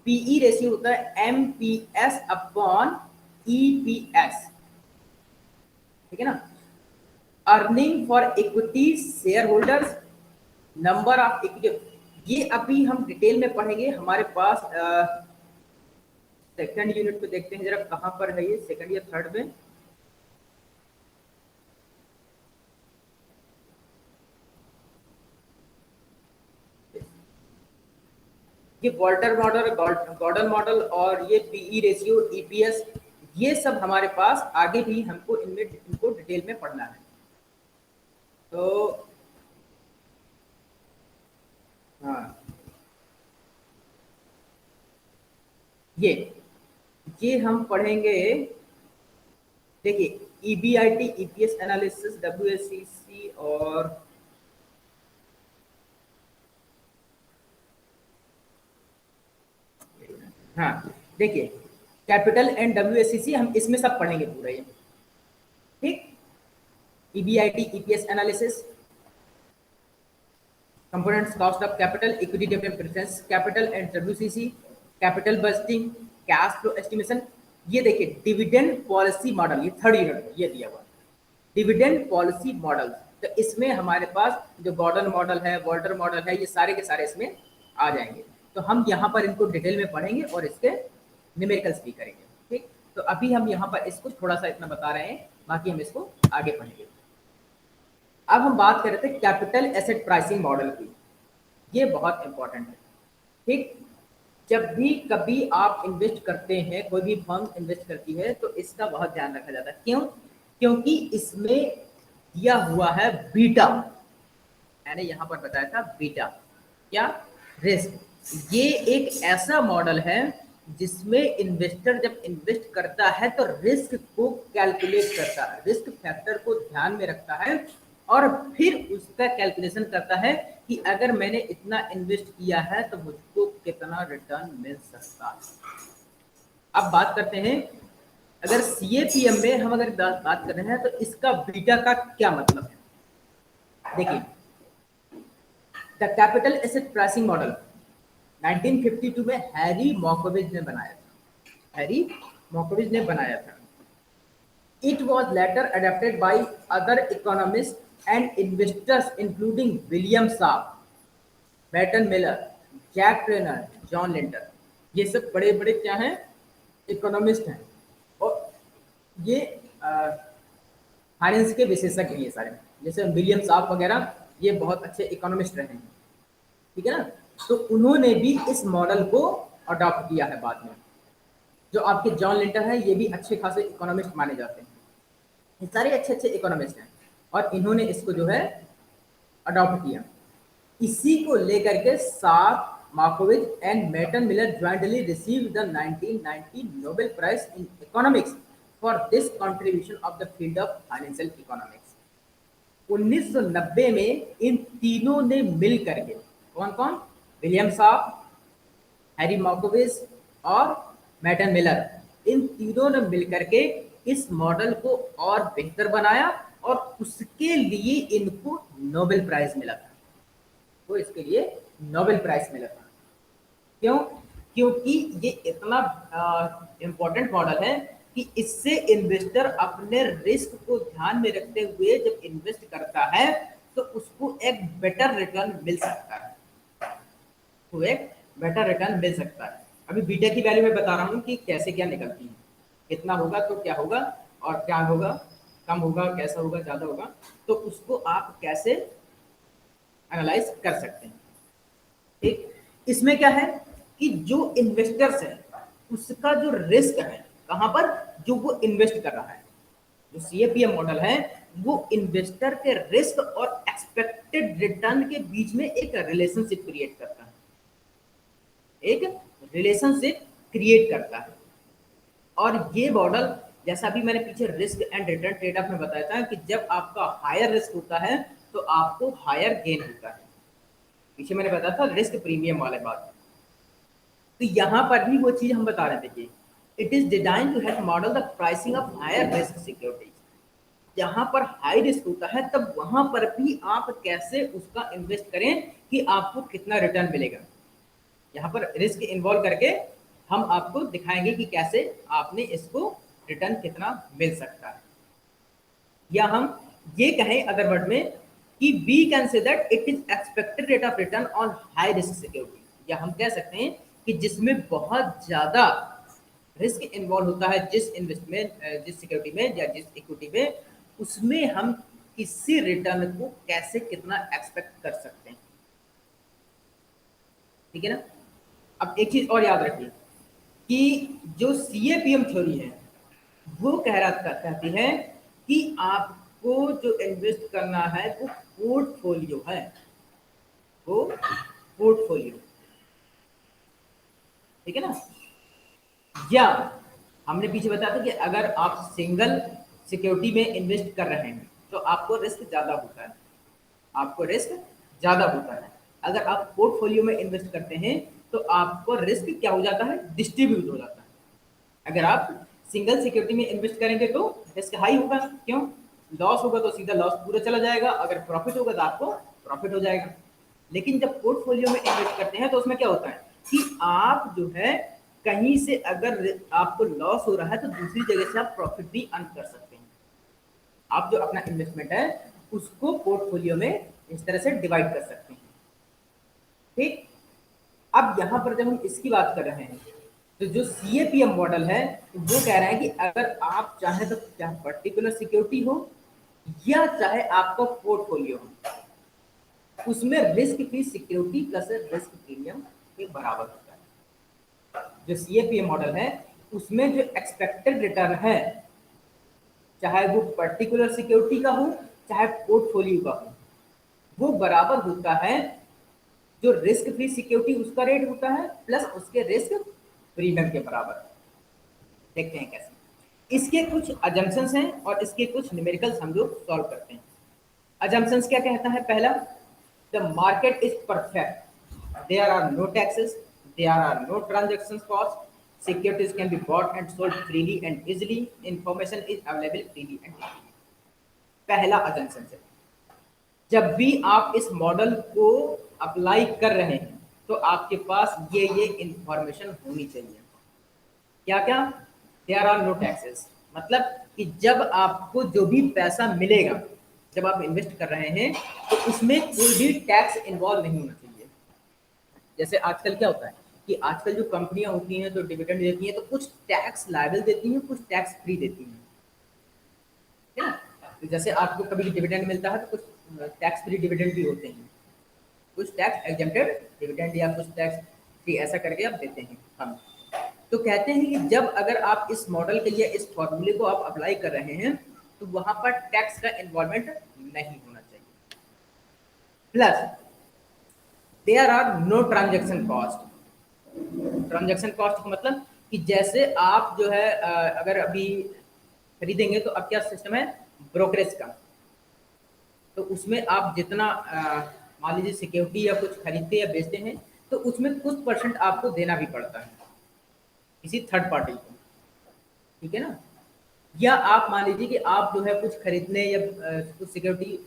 पीई रेशियो होता है एमपीएस अपॉन ईपीएस, ठीक है ना। Earning for equity share holders, number of equity, ये अभी हम डिटेल में पढ़ेंगे। हमारे पास सेकंड यूनिट में देखते हैं जरा कहाँ पर है ये, सेकंड या थर्ड में, ये वॉल्टर मॉडल, गॉर्डन मॉडल और ये पीई रेशियो, ईपीएस, ये सब हमारे पास आगे भी हमको इनको डिटेल में पढ़ना है। तो हाँ, ये हम पढ़ेंगे, देखिए ईबीआईटी, ईपीएस एनालिसिस, डब्ल्यूएससीसी और हाँ देखिए कैपिटल एंड डब्ल्यूएससीसी, हम इसमें सब पढ़ेंगे पूरा ये, ठीक। EBIT, EPS analysis, components, cost of capital, equity dividend preference capital and WCC, capital budgeting, cash flow estimation. ये देखिए डिविडेंड पॉलिसी मॉडल, ये 3rd यूनिट में ये दिया हुआ डिविडेंड पॉलिसी मॉडल, तो इसमें हमारे पास जो गॉर्डन मॉडल है, वॉल्टर मॉडल है, ये सारे के सारे इसमें आ जाएंगे। तो हम यहाँ पर इनको डिटेल में पढ़ेंगे और इसके न्यूमेरिकल्स भी करेंगे। ठीक, तो अभी हम यहाँ पर इसको थोड़ा सा इतना बता रहे हैं, बाकी हम इसको आगे पढ़ेंगे। अब हम बात कर रहे थे कैपिटल एसेट प्राइसिंग मॉडल की, ये बहुत इंपॉर्टेंट है। ठीक, जब भी कभी आप इन्वेस्ट करते हैं, कोई भी फर्म इन्वेस्ट करती है, तो इसका बहुत ध्यान रखा जाता है। क्यों? क्योंकि इसमें दिया हुआ है बीटा, मैंने यहाँ पर बताया था बीटा, क्या? रिस्क। ये एक ऐसा मॉडल है जिसमें इन्वेस्टर जब इन्वेस्ट करता है तो रिस्क को कैलकुलेट करता है, रिस्क फैक्टर को ध्यान में रखता है और फिर उसका कैलकुलेशन करता है कि अगर मैंने इतना इन्वेस्ट किया है तो मुझको कितना रिटर्न मिल सकता है। अब बात करते हैं, अगर CAPM में हम अगर बात कर रहे हैं तो इसका बीटा का क्या मतलब है। देखिए, the capital asset pricing model 1952 में हैरी मॉर्कोविज ने बनाया था, हैरी मॉर्कोविज ने बनाया था। It was later adapted by other economists and investors including William Sharpe, Merton Miller, Jack Treynor, John Lintner. ये सब बड़े बड़े क्या हैं? इकोनॉमिस्ट हैं और ये फाइनेंस के विशेषज्ञ हैं ये सारे, जैसे विलियम साहब वगैरह, ये बहुत अच्छे इकोनॉमिस्ट रहे हैं। ठीक है ना, तो उन्होंने भी इस मॉडल को अडॉप्ट किया है बाद में। जो आपके जॉन लिंडर है, ये भी अच्छे खासे इकोनॉमिस्ट माने जाते हैं, ये सारे अच्छे अच्छे इकोनॉमिस्ट हैं और इन्होंने इसको जो है अडॉप्ट किया। इसी को लेकर के Sharpe, Markowitz and Merton Miller jointly received the 1990 Nobel prize in economics for this contribution of the field of financial economics. 1990 में इन तीनों ने मिल करके, कौन कौन? विलियम सार्प, हैरी मार्कोविज और मेटन मिलर, इन तीनों ने मिल करके इस मॉडल को और बेहतर बनाया और उसके लिए इनको नोबेल प्राइज मिला था। तो इसके लिए नोबेल प्राइज मिला था। क्यों? क्योंकि ये इतना इम्पोर्टेंट मॉडल है कि इससे इन्वेस्टर अपने रिस्क को ध्यान में रखते हुए जब इन्वेस्ट करता है तो उसको एक बेटर रिटर्न मिल सकता है, तो एक बेटर रिटर्न मिल सकता है। अभी बीटा की वैल्यू मैं बता रहा हूँ कि कैसे क्या निकलती है, कितना होगा तो क्या होगा और क्या होगा, कम होगा, कैसा होगा, ज़्यादा होगा, तो उसको आप कैसे एनालाइज कर सकते हैं। ठीक, इसमें क्या है कि जो इन्वेस्टर्स है उसका जो रिस्क है, कहाँ पर? जो वो इन्वेस्ट कर रहा है। जो CAPM मॉडल है वो इन्वेस्टर के रिस्क और एक्सपेक्टेड रिटर्न के बीच में एक रिलेशनशिप क्रिएट करता है, एक रिलेशनशिप क्रिएट करता है। और ये मॉडल, जैसा अभी मैंने पीछे risk and return trade off में बताया था कि जब आपका हायर रिस्क होता है तो आपको हायर गेन होता है। पीछे मैंने बताया था रिस्क प्रीमियम वाले बात। तो यहाँ पर भी वो चीज़ हम बता रहे थे कि it is design to help model the pricing of higher risk securities. जहाँ पर हाई रिस्क होता है तब वहाँ पर भी आप कैसे उसका इन्वेस्ट करें कि आपको कितना रिटर्न मिलेगा। यहाँ पर रिस्क इन्वॉल्व करके हम आपको दिखाएंगे कि कैसे आपने इसको रिटर्न कितना मिल सकता है। या हम ये कहें अदर वर्ड में कि we can say that it is expected rate of return on high risk security, या हम कह सकते हैं कि जिसमें बहुत ज़्यादा रिस्क इन्वॉल्व होता है जिस इन्वेस्टमेंट, जिस सिक्योरिटी में या जिस इक्विटी में, उसमें हम किसी रिटर्न को कैसे कितना एक्सपेक्ट कर सकते हैं। ठीक है ना। अब एक चीज़ और याद रखिए कि जो CAPM थ्योरी है वो कहती है कि आपको जो इन्वेस्ट करना है वो पोर्टफोलियो है, वो पोर्टफोलियो। ठीक है ना। या हमने पीछे बताया था कि अगर आप सिंगल सिक्योरिटी में इन्वेस्ट कर रहे हैं तो आपको रिस्क ज़्यादा होता है, आपको रिस्क ज़्यादा होता है। अगर आप पोर्टफोलियो में इन्वेस्ट करते हैं तो आपको रिस्क क्या हो जाता है? डिस्ट्रीब्यूट हो जाता है। अगर आप सिंगल सिक्योरिटी में इन्वेस्ट करेंगे तो रिस्क हाई होगा। क्यों? लॉस होगा तो सीधा लॉस पूरा चला जाएगा, अगर प्रॉफिट होगा तो आपको प्रॉफिट हो जाएगा। लेकिन जब पोर्टफोलियो में इन्वेस्ट करते हैं तो उसमें क्या होता है कि आप जो है कहीं से अगर आपको लॉस हो रहा है तो दूसरी जगह से आप प्रॉफिट भी अर्न कर सकते हैं। आप जो अपना इन्वेस्टमेंट है उसको पोर्टफोलियो में इस तरह से डिवाइड कर सकते हैं। ठीक, अब यहाँ पर जब हम इसकी बात कर रहे हैं तो जो CAPM मॉडल है वो कह रहा है कि अगर आप चाहें तो चाहे पर्टिकुलर सिक्योरिटी हो या चाहे आपका पोर्टफोलियो हो, उसमें risk free security plus risk premium के बराबर होता है। जो CAPM मॉडल है उसमें जो एक्सपेक्टेड रिटर्न है, चाहे वो पर्टिकुलर सिक्योरिटी का हो चाहे पोर्टफोलियो का हो, वो बराबर होता है जो रिस्क फ्री सिक्योरिटी उसका रेट होता है प्लस उसके रिस्क प्रीमियम के बराबर। देखते हैं कैसे। इसके कुछ अजम्पशंस हैं और इसके कुछ न्यूमेरिकल्स हम लोग सॉल्व करते हैं। अजम्पशंस क्या कहता है? पहला, the market is perfect, there are no taxes, there are no transaction cost, securities can be bought and sold freely and easily, information is available freely and easily. पहला अजम्पशन है। जब भी आप इस मॉडल को अप्लाई कर रहे हैं तो आपके पास ये इंफॉर्मेशन होनी चाहिए। क्या क्या? देयर आर नो टैक्सेस, मतलब कि जब आपको जो भी पैसा मिलेगा, जब आप इन्वेस्ट कर रहे हैं तो उसमें कोई भी टैक्स इन्वॉल्व नहीं होना चाहिए। जैसे आजकल क्या होता है कि आजकल जो कंपनियां होती हैं जो डिविडेंड देती हैं तो कुछ टैक्स लायबल देती हैं, कुछ टैक्स फ्री देती हैं, है ना? तो जैसे आपको कभी डिविडेंड मिलता है तो कुछ टैक्स फ्री डिविडेंड भी होते हैं, कुछ टैक्स एग्जेम्प्टेड डिविडेंड या कुछ टैक्स फ्री, ऐसा करके आप देते हैं हम। तो कहते हैं कि जब अगर आप इस मॉडल के लिए इस फॉर्मूले को आप अप्लाई कर रहे हैं तो वहां पर टैक्स का इन्वॉल्वमेंट नहीं होना चाहिए। Plus there are no transaction cost. Transaction cost का मतलब कि जैसे आप जो है अगर अभी खरीदेंगे तो अब क्या सिस्टम है ब्रोकरेज का, तो उसमें आप जितना मान लीजिए सिक्योरिटी या कुछ खरीदते या बेचते हैं तो उसमें कुछ परसेंट आपको देना भी पड़ता है किसी थर्ड पार्टी को, ठीक है ना? या आप मान लीजिए कि आप जो है कुछ खरीदने या कुछ सिक्योरिटी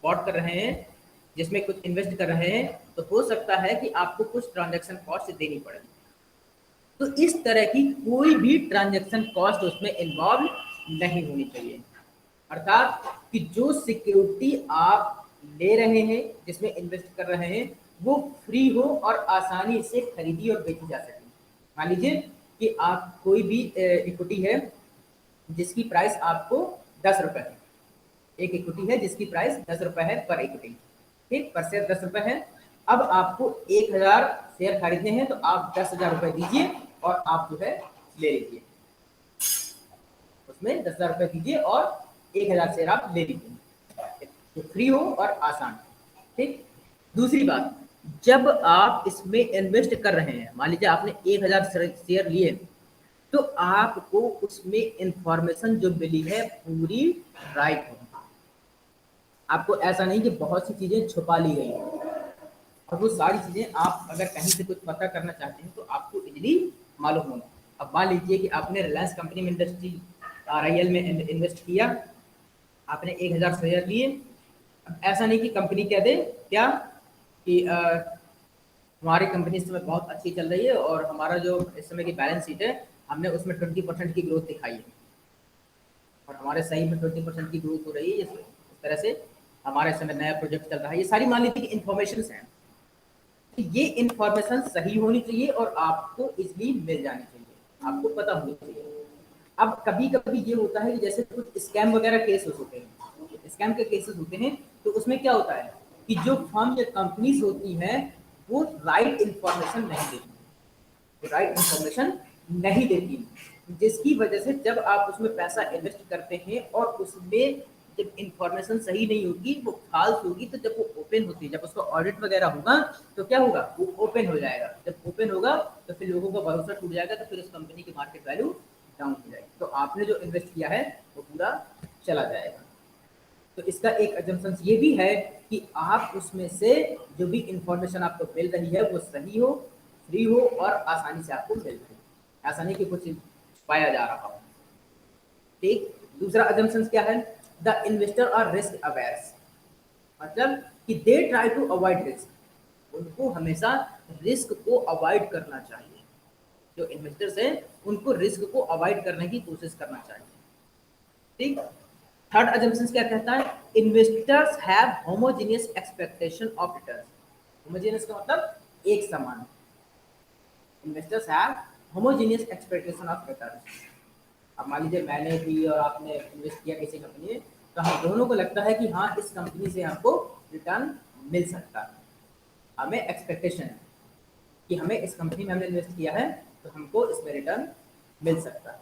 बॉट कर रहे हैं जिसमें कुछ इन्वेस्ट कर रहे हैं तो हो सकता है कि आपको कुछ ट्रांजैक्शन कॉस्ट देनी पड़े। तो इस तरह की कोई भी ट्रांजैक्शन कॉस्ट उसमें इन्वॉल्व नहीं होनी चाहिए। अर्थात कि जो सिक्योरिटी आप ले रहे हैं जिसमें इन्वेस्ट कर रहे हैं वो फ्री हो और आसानी से खरीदी और बेची जा सके। मान लीजिए कि आप कोई भी इक्विटी है जिसकी प्राइस आपको 10 रुपये है, एक इक्विटी है जिसकी प्राइस 10 रुपये है पर इक्विटी, ठीक, पर शेयर 10 रुपये है। अब आपको 1000 शेयर खरीदने हैं तो आप 10,000 रुपये दीजिए और आप जो है ले लीजिए, उसमें 10,000 रुपये दीजिए और 1000 शेयर आप ले लीजिए, तो फ्री हो और आसान, ठीक। दूसरी बात, जब आप इसमें इन्वेस्ट कर रहे हैं, मान लीजिए आपने 1000 शेयर लिए तो आपको उसमें इंफॉर्मेशन जो मिली है पूरी राइट है। आपको ऐसा नहीं कि बहुत सी चीजें छुपा ली गई हैं और वो सारी चीजें आप अगर कहीं से कुछ पता करना चाहते हैं तो आपको इजीली मालूम होगा। अब मान लीजिए कि आपने रिलायंस कंपनी में इंडस्ट्री RIL में इन्वेस्ट किया, आपने 1000 शेयर लिए। अब ऐसा नहीं कि कंपनी कह दे क्या कि हमारी कंपनी इस समय बहुत अच्छी चल रही है और हमारा जो इस समय की बैलेंस शीट है हमने उसमें 20% की ग्रोथ दिखाई है और हमारे सही में 20% की ग्रोथ हो रही है, इस तरह से हमारे समय नया प्रोजेक्ट चल रहा है। ये सारी मान लीजिए कि इन्फॉर्मेशन हैं, तो ये इन्फॉर्मेशन सही होनी चाहिए और आपको इजली मिल जानी चाहिए, आपको पता होनी चाहिए। अब कभी कभी ये होता है कि जैसे कुछ स्कैम वगैरह केसेस होते हैं, स्कैम के केसेस होते हैं तो उसमें क्या होता है कि जो फर्म या कंपनीज होती हैं वो राइट इंफॉर्मेशन नहीं देती, राइट इंफॉर्मेशन नहीं देती, जिसकी वजह से जब आप उसमें पैसा इन्वेस्ट करते हैं और उसमें जब इंफॉर्मेशन सही नहीं होगी, वो फाल्स होगी, तो जब वो ओपन होती है, जब उसका ऑडिट वगैरह होगा तो क्या होगा, वो ओपन हो जाएगा। जब ओपन होगा तो फिर लोगों का भरोसा टूट जाएगा, तो फिर उस कंपनी की मार्केट वैल्यू डाउन हो जाएगी, तो आपने जो इन्वेस्ट किया है वो पूरा चला जाएगा। तो इसका एक एजम्पशन ये भी है कि आप उसमें से जो भी इंफॉर्मेशन आपको मिल रही है वो सही हो, फ्री हो और आसानी से आपको मिल रही है, ऐसा नहीं कि कुछ पाया जा रहा हो, ठीक। दूसरा एजम्पशन क्या है, the investor are risk aware, मतलब कि they try to avoid risk, उनको हमेशा रिस्क को अवॉइड करना चाहिए। जो इन्वेस्टर्स हैं उनको रिस्क को अवॉइड करने की कोशिश करना चाहिए, ठीक। थर्ड अजम्पशन क्या कहता है, investors have homogeneous expectation of return. Homogeneous का मतलब एक समान। Investors have homogeneous expectation of return. अब मान लीजिए मैंने भी और आपने इन्वेस्ट किया किसी कंपनी में, तो हम दोनों को लगता है कि हाँ इस कंपनी से हमको रिटर्न मिल सकता है। हमें एक्सपेक्टेशन है कि हमें इस कंपनी में हमने इन्वेस्ट किया है तो हमको इसमें रिटर्न मिल सकता है।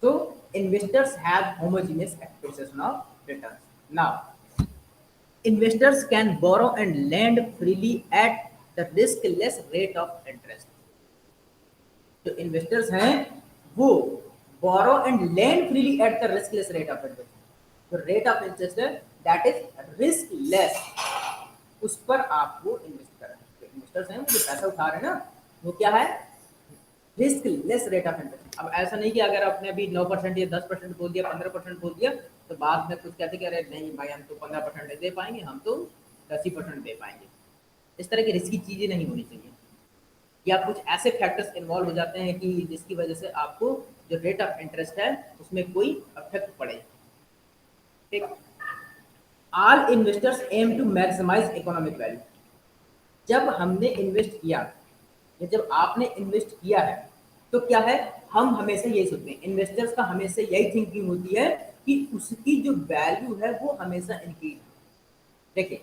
तो investors have homogeneous expectation of return. Now investors can borrow and lend freely at the risk less rate of interest. जो इन्वेस्टर्स हैं वो borrow and lend freely at the risk less rate of interest. जो रेट ऑफ इंटरेस्ट है दैट इज रिस्क लेस, उस पर आपको इन्वेस्ट करना है। इन्वेस्टर्स हैं वो जो पैसा उठा रहे हैं ना, वो क्या है, risk less rate of interest. अब ऐसा नहीं कि अगर आपने अभी 9% या 10% बोल दिया, 15% बोल दिया, तो बाद में कुछ कहते कि अरे नहीं भाई हम तो 15% नहीं दे पाएंगे, हम तो 10% दे पाएंगे। इस तरह की रिस्की चीज़ें नहीं होनी चाहिए। या कुछ ऐसे फैक्टर्स इन्वॉल्व हो जाते हैं कि जिसकी वजह से आपको जो रेट ऑफ इंटरेस्ट है उसमें कोई इफेक्ट पड़े। ठीक, all investors aim to maximize economic value. जब हमने इन्वेस्ट किया या जब आपने इन्वेस्ट किया है तो क्या है, हम हमेशा यही सोचते हैं, इन्वेस्टर्स का हमेशा यही थिंकिंग होती है कि उसकी जो वैल्यू है वो हमेशा इंक्रीज। देखिए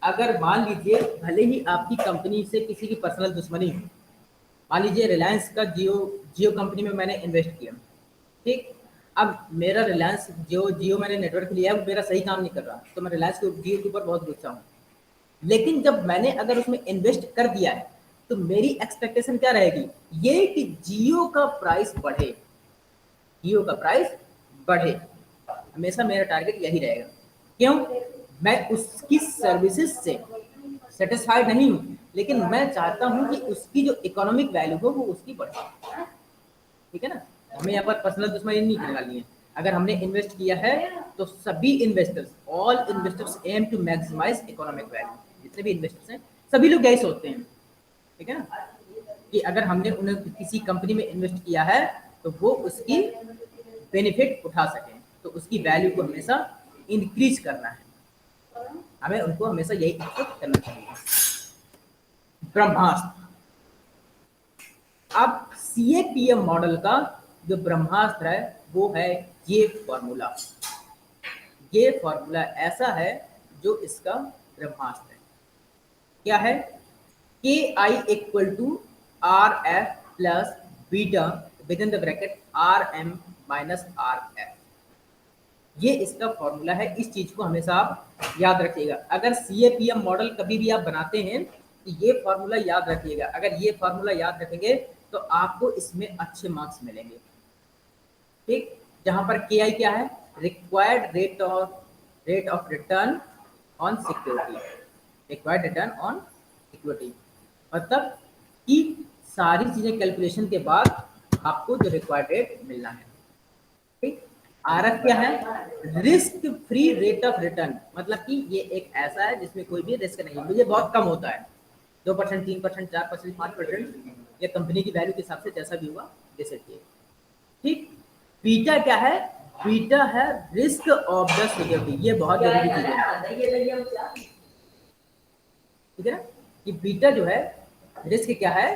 अगर मान लीजिए भले ही आपकी कंपनी से किसी की पर्सनल दुश्मनी हो, मान लीजिए रिलायंस का जियो जियो कंपनी में मैंने इन्वेस्ट किया, ठीक, अब मेरा रिलायंस जो जियो मैंने नेटवर्क लिया है वो मेरा सही काम नहीं कर रहा, तो मैं रिलायंस के जियो के ऊपर बहुत गुस्सा हूँ। लेकिन जब मैंने अगर उसमें इन्वेस्ट कर दिया है तो मेरी एक्सपेक्टेशन क्या रहेगी, ये कि जियो का प्राइस बढ़े, जियो का प्राइस बढ़े। हमेशा मेरा टारगेट यही रहेगा। क्यों, मैं उसकी सर्विसेज से सेटिस्फाइड नहीं हूँ, लेकिन मैं चाहता हूँ कि उसकी जो इकोनॉमिक वैल्यू हो वो उसकी बढ़े। ठीक है ना, हमें यहाँ पर पर्सनल दुश्मनी नहीं निकालनी है। अगर हमने इन्वेस्ट किया है तो सभी investors, all investors aim to maximize economic value. जितने भी इन्वेस्टर्स हैं सभी लोग यही सोचते हैं, ठीक है ना, कि अगर हमने उन्हें किसी कंपनी में इन्वेस्ट किया है तो वो उसकी बेनिफिट उठा सकें, तो उसकी वैल्यू को हमेशा इंक्रीज करना है। हमें उनको हमेशा यही एक्सपेक्ट करना चाहिए। ब्रह्मास्त्र। अब CAPM मॉडल का जो ब्रह्मास्त्र है वो है ये फॉर्मूला। ये फॉर्मूला ऐसा है जो इसका ब्रह्मास्त्र है। क्या है, KI equal to RF plus beta within the bracket RM minus RF। ये इसका फॉर्मूला है। इस चीज को हमेशा आप याद रखिएगा। अगर CAPM मॉडल कभी भी आप बनाते हैं तो ये फॉर्मूला याद रखिएगा। अगर ये फॉर्मूला याद रखेंगे तो आपको इसमें अच्छे मार्क्स मिलेंगे। ठीक, जहां पर KI क्या है, required rate of return on security, required return on equity, मतलब कि सारी चीजें कैलकुलेशन के बाद आपको जो रिक्वायर्ड रेट मिलना है। ठीक, RF क्या है, risk free rate of return, मतलब कि ये एक ऐसा है जिसमें कोई भी रिस्क नहीं है, मुझे बहुत कम होता है, 2%, 3%, 4%, 5%, या कंपनी की वैल्यू के हिसाब से जैसा भी हुआ दे सकती है। ठीक, बीटा क्या है, बीटा है रिस्क ऑफ द सिक्योरिटी। ये बहुत जरूरी चीज है, ठीक है ना, कि बीटा जो है रिस्क क्या है,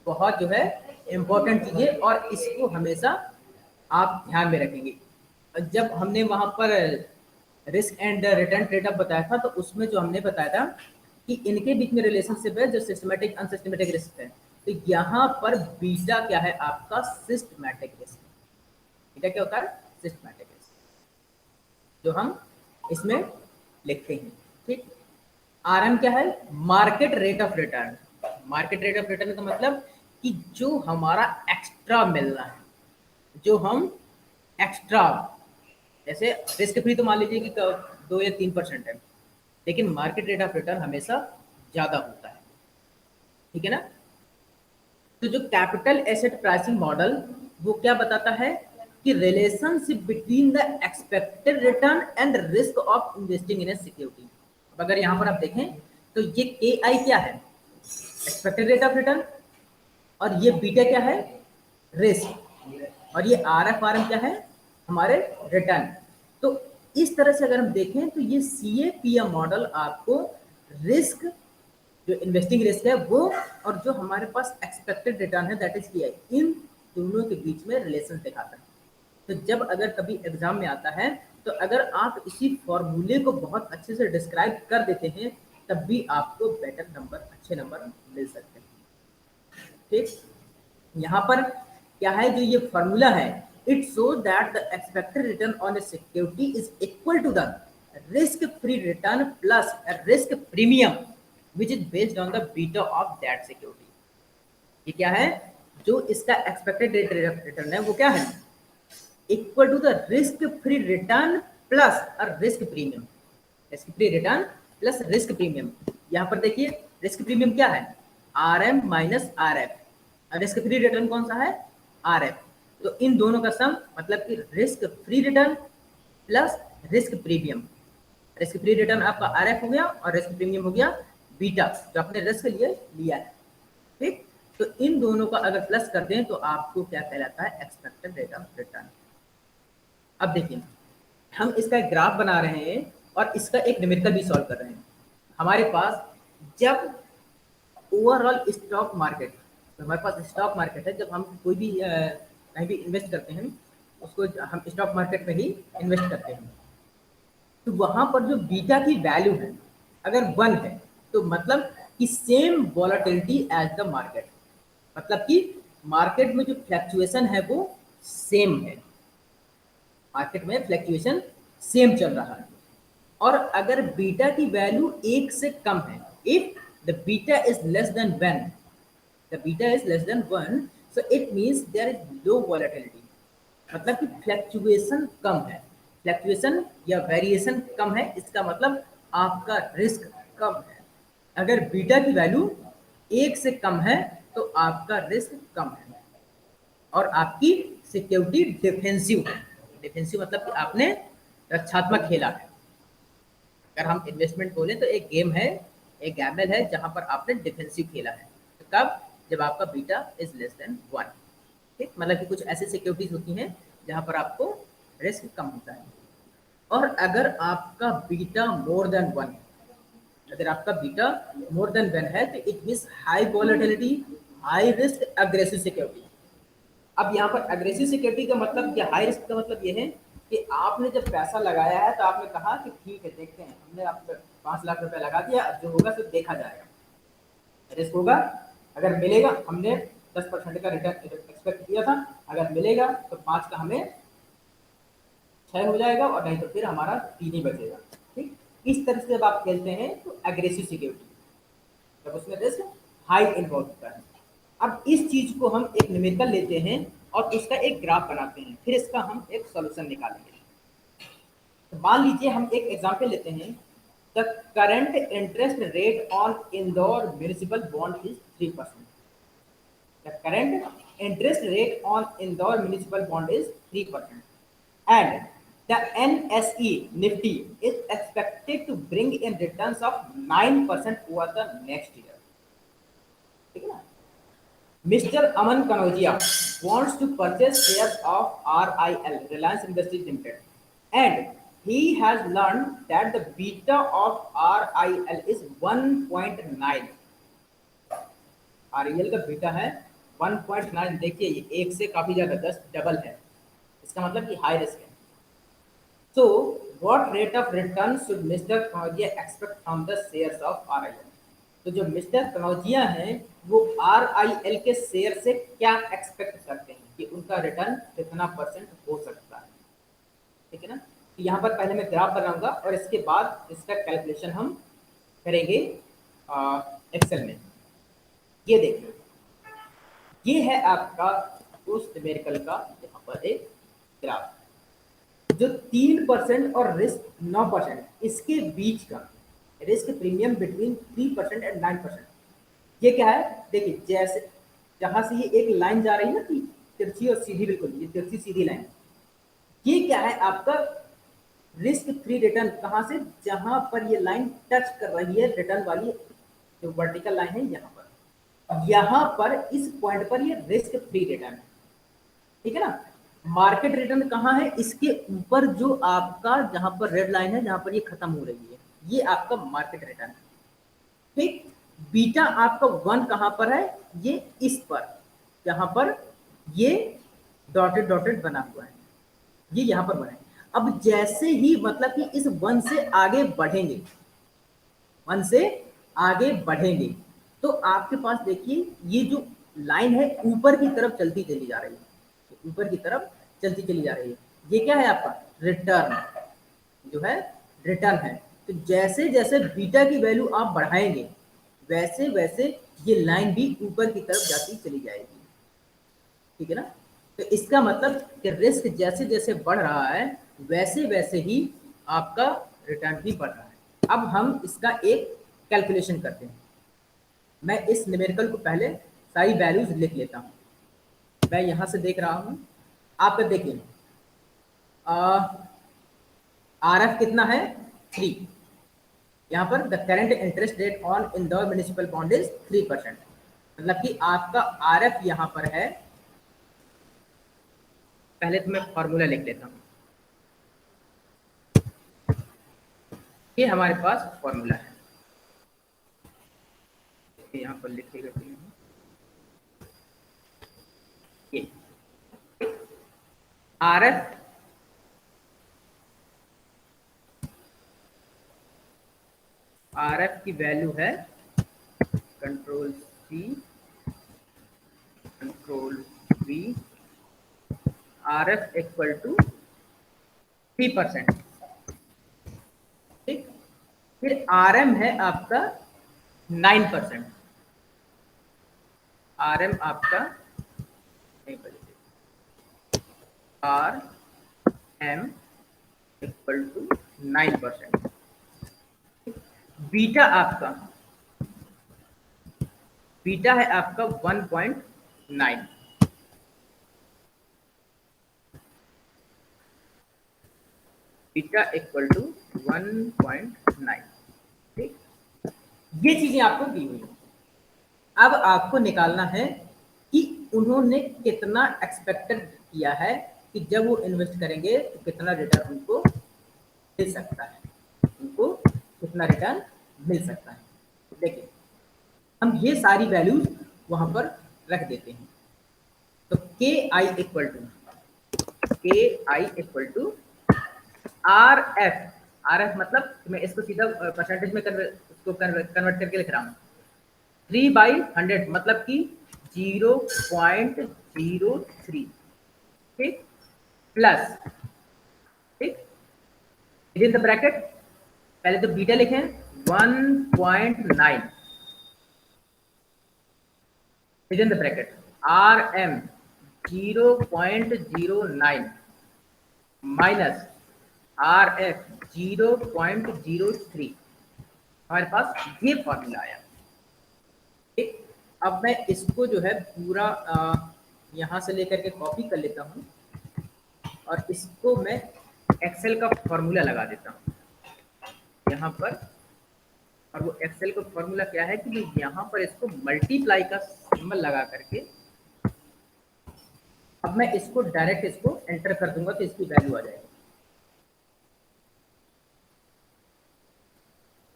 बहुत जो है इंपॉर्टेंट चीज है, और इसको हमेशा आप ध्यान में रखेंगे। जब हमने वहां पर risk and return trade off बताया था तो उसमें जो हमने बताया था कि इनके बीच में रिलेशनशिप है जो सिस्टमेटिक अनसिस्टमेटिक रिस्क है, तो यहाँ पर बीटा क्या है आपका सिस्टमेटिक रिस्क। बीटा क्या होता है, सिस्टमेटिक रिस्क, जो हम इसमें लिखते हैं। ठीक, RM क्या है, market rate of return. Market rate of return का मतलब कि जो हमारा एक्स्ट्रा मिलना है, जो हम एक्स्ट्रा, जैसे रिस्क फ्री तो मान लीजिए कि 2 या 3% है, लेकिन मार्केट रेट ऑफ रिटर्न हमेशा ज़्यादा होता है। ठीक है ना, तो जो कैपिटल एसेट प्राइसिंग मॉडल वो क्या बताता है कि relationship between the expected return and risk of investing in A security. अब अगर यहाँ पर आप देखें तो ये KI क्या है, एक्सपेक्टेड रेट ऑफ रिटर्न, और ये बीटा क्या है, रिस्क, और ये RF RM क्या है, हमारे रिटर्न। तो इस तरह से अगर हम देखें तो ये CAPM मॉडल आपको रिस्क, जो इन्वेस्टिंग रिस्क है वो, और जो हमारे पास एक्सपेक्टेड रिटर्न है दैट इज PI, इन दोनों के बीच में रिलेशन दिखाता है। तो जब अगर कभी एग्जाम में आता है तो अगर आप इसी फॉर्मूले को बहुत अच्छे से डिस्क्राइब कर देते हैं तब भी आपको बेटर नंबर, अच्छे नंबर मिल सकते हैं। ठीक, यहाँ पर क्या है, जो ये फॉर्मूला है, it show that the expected return on a security is equal to the risk free return plus risk premium which is based on the beta of that security. ये क्या है, जो इसका एक्सपेक्टेड रिटर्न है वो क्या है, equal to the risk free return plus risk premium. Risk free return plus risk premium, यहाँ पर देखिए रिस्क प्रीमियम क्या है, RM minus RF, risk free return कौन सा है, RF। तो इन दोनों का सम मतलब कि risk free return plus risk premium. Risk free return आपका RF हो गया और रिस्क प्रीमियम हो गया बीटा, जो आपने रिस्क लिए लिया है। ठीक, तो इन दोनों का अगर प्लस कर दें तो आपको क्या कहलाता है, एक्सपेक्टेड रेट ऑफ रिटर्न। अब देखिए हम इसका एक ग्राफ बना रहे हैं और इसका एक न्यूमेरिकल भी सॉल्व कर रहे हैं। हमारे पास जब ओवरऑल स्टॉक मार्केट, तो हमारे पास स्टॉक मार्केट है, जब हम कोई भी कहीं भी इन्वेस्ट करते हैं उसको हम स्टॉक मार्केट में ही इन्वेस्ट करते हैं, तो वहाँ पर जो बीटा की वैल्यू है अगर 1 है तो मतलब कि same volatility as the market, मतलब कि मार्केट में जो फ्लैक्चुएशन है वो सेम है, मार्केट में फ्लैक्चुएशन सेम चल रहा है। और अगर बीटा की वैल्यू 1 से कम है, if the beta is less than 1, the beta is less than 1, so it means there is low volatility, मतलब कि फ्लैक्चुएशन कम है, फ्लैक्चुएशन या वेरिएशन कम है, इसका मतलब आपका रिस्क कम है। अगर बीटा की वैल्यू 1 से कम है तो आपका रिस्क कम है और आपकी सिक्योरिटी डिफेंसिव है। डिफेंसिव मतलब कि आपने रक्षात्मक खेला है। अगर हम इन्वेस्टमेंट बोले तो एक गेम है, एक गैम्बल है जहां पर आपने डिफेंसिव खेला है। तो कब, जब आपका बीटा इज लेस देन 1। ठीक, मतलब कि कुछ ऐसी सिक्योरिटीज होती हैं जहां पर आपको रिस्क कम होता है। और अगर आपका बीटा मोर देन 1, अगर आपका बीटा मोर देन 1 है तो it means high volatility, high risk, aggressive security. अब यहाँ पर एग्रेसिव सिक्योरिटी का मतलब या हाई रिस्क का मतलब ये है कि आपने जब पैसा लगाया है तो आपने कहा कि ठीक है देखते हैं, हमने आप 5 लाख रुपए लगा दिया, अब जो होगा सब देखा जाएगा, रिस्क होगा, अगर मिलेगा, हमने 10% का रिटर्न एक्सपेक्ट किया था, अगर मिलेगा तो 5 का हमें 6 हो जाएगा और नहीं तो फिर हमारा 3 ही बचेगा। ठीक, इस तरह से जब आप खेलते हैं तो एग्रेसिव सिक्योरिटी, जब उसमें रिस्क हाई इन्वॉल्व होता है। अब इस चीज को हम एक न्यूमेरिकल लेते हैं और उसका एक ग्राफ बनाते हैं, फिर इसका हम एक सॉल्यूशन निकालेंगे। तो मान लीजिए हम एक एग्जांपल लेते हैं, the current interest rate on Indore municipal bond is 3%। The current interest rate on Indore municipal bond is 3%, and the NSE Nifty is expected to bring in returns of 9% over the next year. ठीक है ना? Mr. Aman Kanodia wants to purchase shares of RIL, Reliance Industries Limited, and he has learned that the beta of RIL is 1.9. RIL का बीटा है 1.9। देखिए ये 1 से काफी ज्यादा 10 डबल है, इसका मतलब कि हाई रिस्क है। So, what rate of return should Mr. Kanodia expect from the shares of RIL? तो जो मिस्टर कनौजिया हैं वो RIL के शेयर से क्या एक्सपेक्ट करते हैं कि उनका रिटर्न कितना % हो सकता है। ठीक है ना, तो यहाँ पर पहले मैं ग्राफ बनाऊंगा और इसके बाद इसका कैलकुलेशन हम करेंगे एक्सेल में। ये देखिए, ये है आपका उस न्यूमेरिकल का यहाँ पर एक ग्राफ, जो 3% और रिस्क 9%, इसके बीच का रिस्क प्रीमियम बिटवीन 3% एंड 9%। ये क्या है, देखिए जैसे जहां से ये एक लाइन जा रही है ना कि तिरछी और सीधी, बिल्कुल ये तिरछी सीधी लाइन, ये क्या है आपका रिस्क फ्री रिटर्न। कहां से, जहां पर ये लाइन टच कर रही है रिटर्न वाली जो वर्टिकल लाइन है, यहाँ पर इस पॉइंट पर ये रिस्क फ्री रिटर्न है। ठीक है ना, मार्केट रिटर्न कहाँ है, इसके ऊपर जो आपका जहां पर रेड लाइन है, जहां पर ये खत्म हो रही है, ये आपका मार्केट रिटर्न है। ठीक, बीटा आपका 1 कहां पर है, ये इस पर, जहां पर ये डॉटेड डॉटेड बना हुआ है, ये यहां पर बना है। अब जैसे ही मतलब कि इस 1 से आगे बढ़ेंगे, 1 से आगे बढ़ेंगे, तो आपके पास देखिए ये जो लाइन है ऊपर की तरफ चलती चली जा रही है, ऊपर की तरफ चलती चली जा रही है। ये क्या है आपका रिटर्न, जो है रिटर्न है। तो जैसे जैसे बीटा की वैल्यू आप बढ़ाएंगे, वैसे वैसे ये लाइन भी ऊपर की तरफ जाती चली जाएगी। ठीक है ना। तो इसका मतलब कि रिस्क जैसे जैसे बढ़ रहा है, वैसे वैसे ही आपका रिटर्न भी बढ़ रहा है। अब हम इसका एक कैलकुलेशन करते हैं। मैं इस न्यूमेरिकल को पहले सारी वैल्यूज लिख लेता हूँ। मैं यहाँ से देख रहा हूँ, आपका देखिए आर एफ कितना है 3, यहाँ पर the current interest rate on Indore municipal bond is 3%, मतलब कि आपका आर एफ यहाँ पर है। पहले तो मैं फॉर्मूला लिख लेता हूँ, ये हमारे पास फॉर्मूला है, यहाँ पर लिखिएगा ये आर एफ की वैल्यू है control C control V, R F equal to 3%। ठीक, फिर आर एम है आपका 9%, आर एम आपका R M equal to 9%। Beta है आपका 1.9, बीटा इक्वल टू 1.9। ठीक, ये चीजें आपको दी हुई है। अब आपको निकालना है कि उन्होंने कितना एक्सपेक्टेड किया है कि जब वो इन्वेस्ट करेंगे तो कितना रिटर्न उनको मिल सकता है, उनको कितना रिटर्न मिल सकता है। देखिए हम ये सारी वैल्यूज वहां पर रख देते हैं। तो के I equal to R F मतलब मैं इसको सीधा परसेंटेज में कन्वर्ट करके लिख रहा हूँ। 3/100 मतलब कि 0.03, ठीक, प्लस, ठीक, विद इन द ब्रैकेट पहले तो बीटा लिखें 1.9, within the bracket R M 0.09 minus R F 0.03, हमारे पास ये फॉर्मूला आया। ठीक, अब मैं इसको जो है पूरा यहाँ से लेकर के कॉपी कर लेता हूँ और इसको मैं एक्सेल का फॉर्मूला लगा देता हूँ यहाँ पर। और वो एक्सेल का फॉर्मूला क्या है कि यहाँ पर इसको मल्टीप्लाई का सिंबल लगा करके अब मैं इसको डायरेक्ट इसको एंटर कर दूंगा तो इसकी वैल्यू आ जाएगी।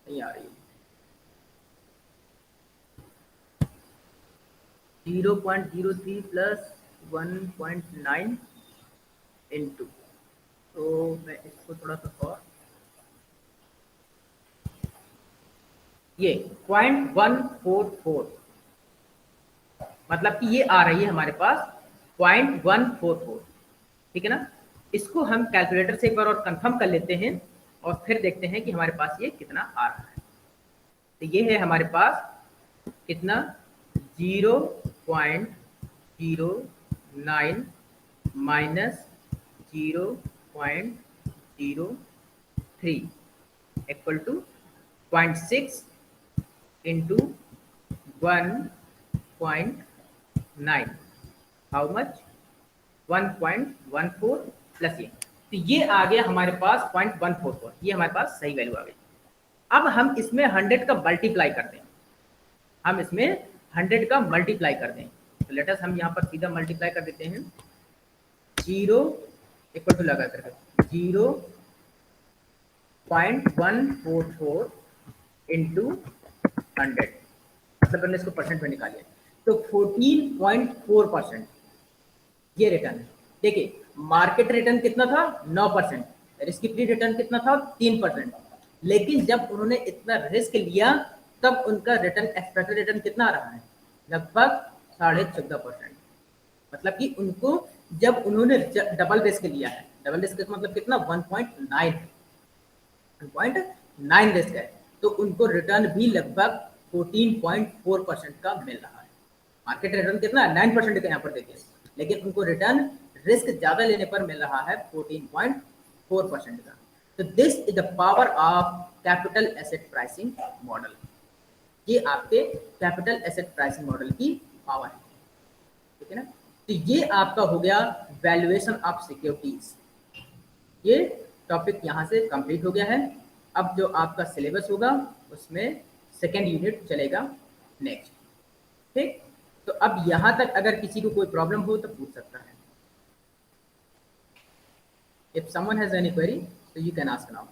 नहीं आ रही, 0.03 प्लस 1.9 इंटू, तो मैं इसको थोड़ा सा और ये 0.144, मतलब कि ये आ रही है हमारे पास 0.144। ठीक है ना। इसको हम कैलकुलेटर से एक बार और कंफर्म कर लेते हैं और फिर देखते हैं कि हमारे पास ये कितना आ रहा है। तो ये है हमारे पास कितना 0.09 माइनस 0.03 equal to 0.6 into 1.9, how much 1.14 plus ये, तो ये आ गया हमारे पास 0.144, ये हमारे पास सही वैल्यू आ गई। अब हम इसमें 100 का मल्टीप्लाई करते हैं, हम इसमें 100 का मल्टीप्लाई कर दें। तो लेट अस हम यहाँ पर सीधा मल्टीप्लाई कर देते हैं 0 इक्वल टू लगा करके 0.144 इंटू 100, मतलब हमने इसको परसेंट में निकालिए तो 14.4% ये रिटर्न है। देखिए मार्केट रिटर्न कितना था 9%, रिस्क फ्री रिटर्न कितना था 3%, लेकिन जब उन्होंने इतना रिस्क लिया तब उनका रिटर्न एक्सपेक्टेड रिटर्न कितना आ रहा है लगभग 14.5%। मतलब कि उनको जब उन्होंने डबल रिस्क लिया है, डबल रिस्क का मतलब कितना 1.9 रिस्क है, तो उनको रिटर्न भी लगभग 14.4% का मिल रहा है। मार्केट रिटर्न कितना है 9% का यहाँ पर देखिए, लेकिन उनको रिटर्न रिस्क ज्यादा लेने पर मिल रहा है 14.4% का। तो this is the power of capital asset pricing model. ये आपके कैपिटल एसेट प्राइसिंग मॉडल की पावर है, ठीक है ना। तो ये आपका हो गया वैल्यूएशन ऑफ सिक्योरिटीज। ये टॉपिक यहाँ से कंप्लीट हो गया है। अब जो आपका सिलेबस होगा उसमें सेकेंड यूनिट चलेगा नेक्स्ट, ठीक। तो अब यहाँ तक अगर किसी को कोई प्रॉब्लम हो तो पूछ सकता है। If someone has any query so you can ask now.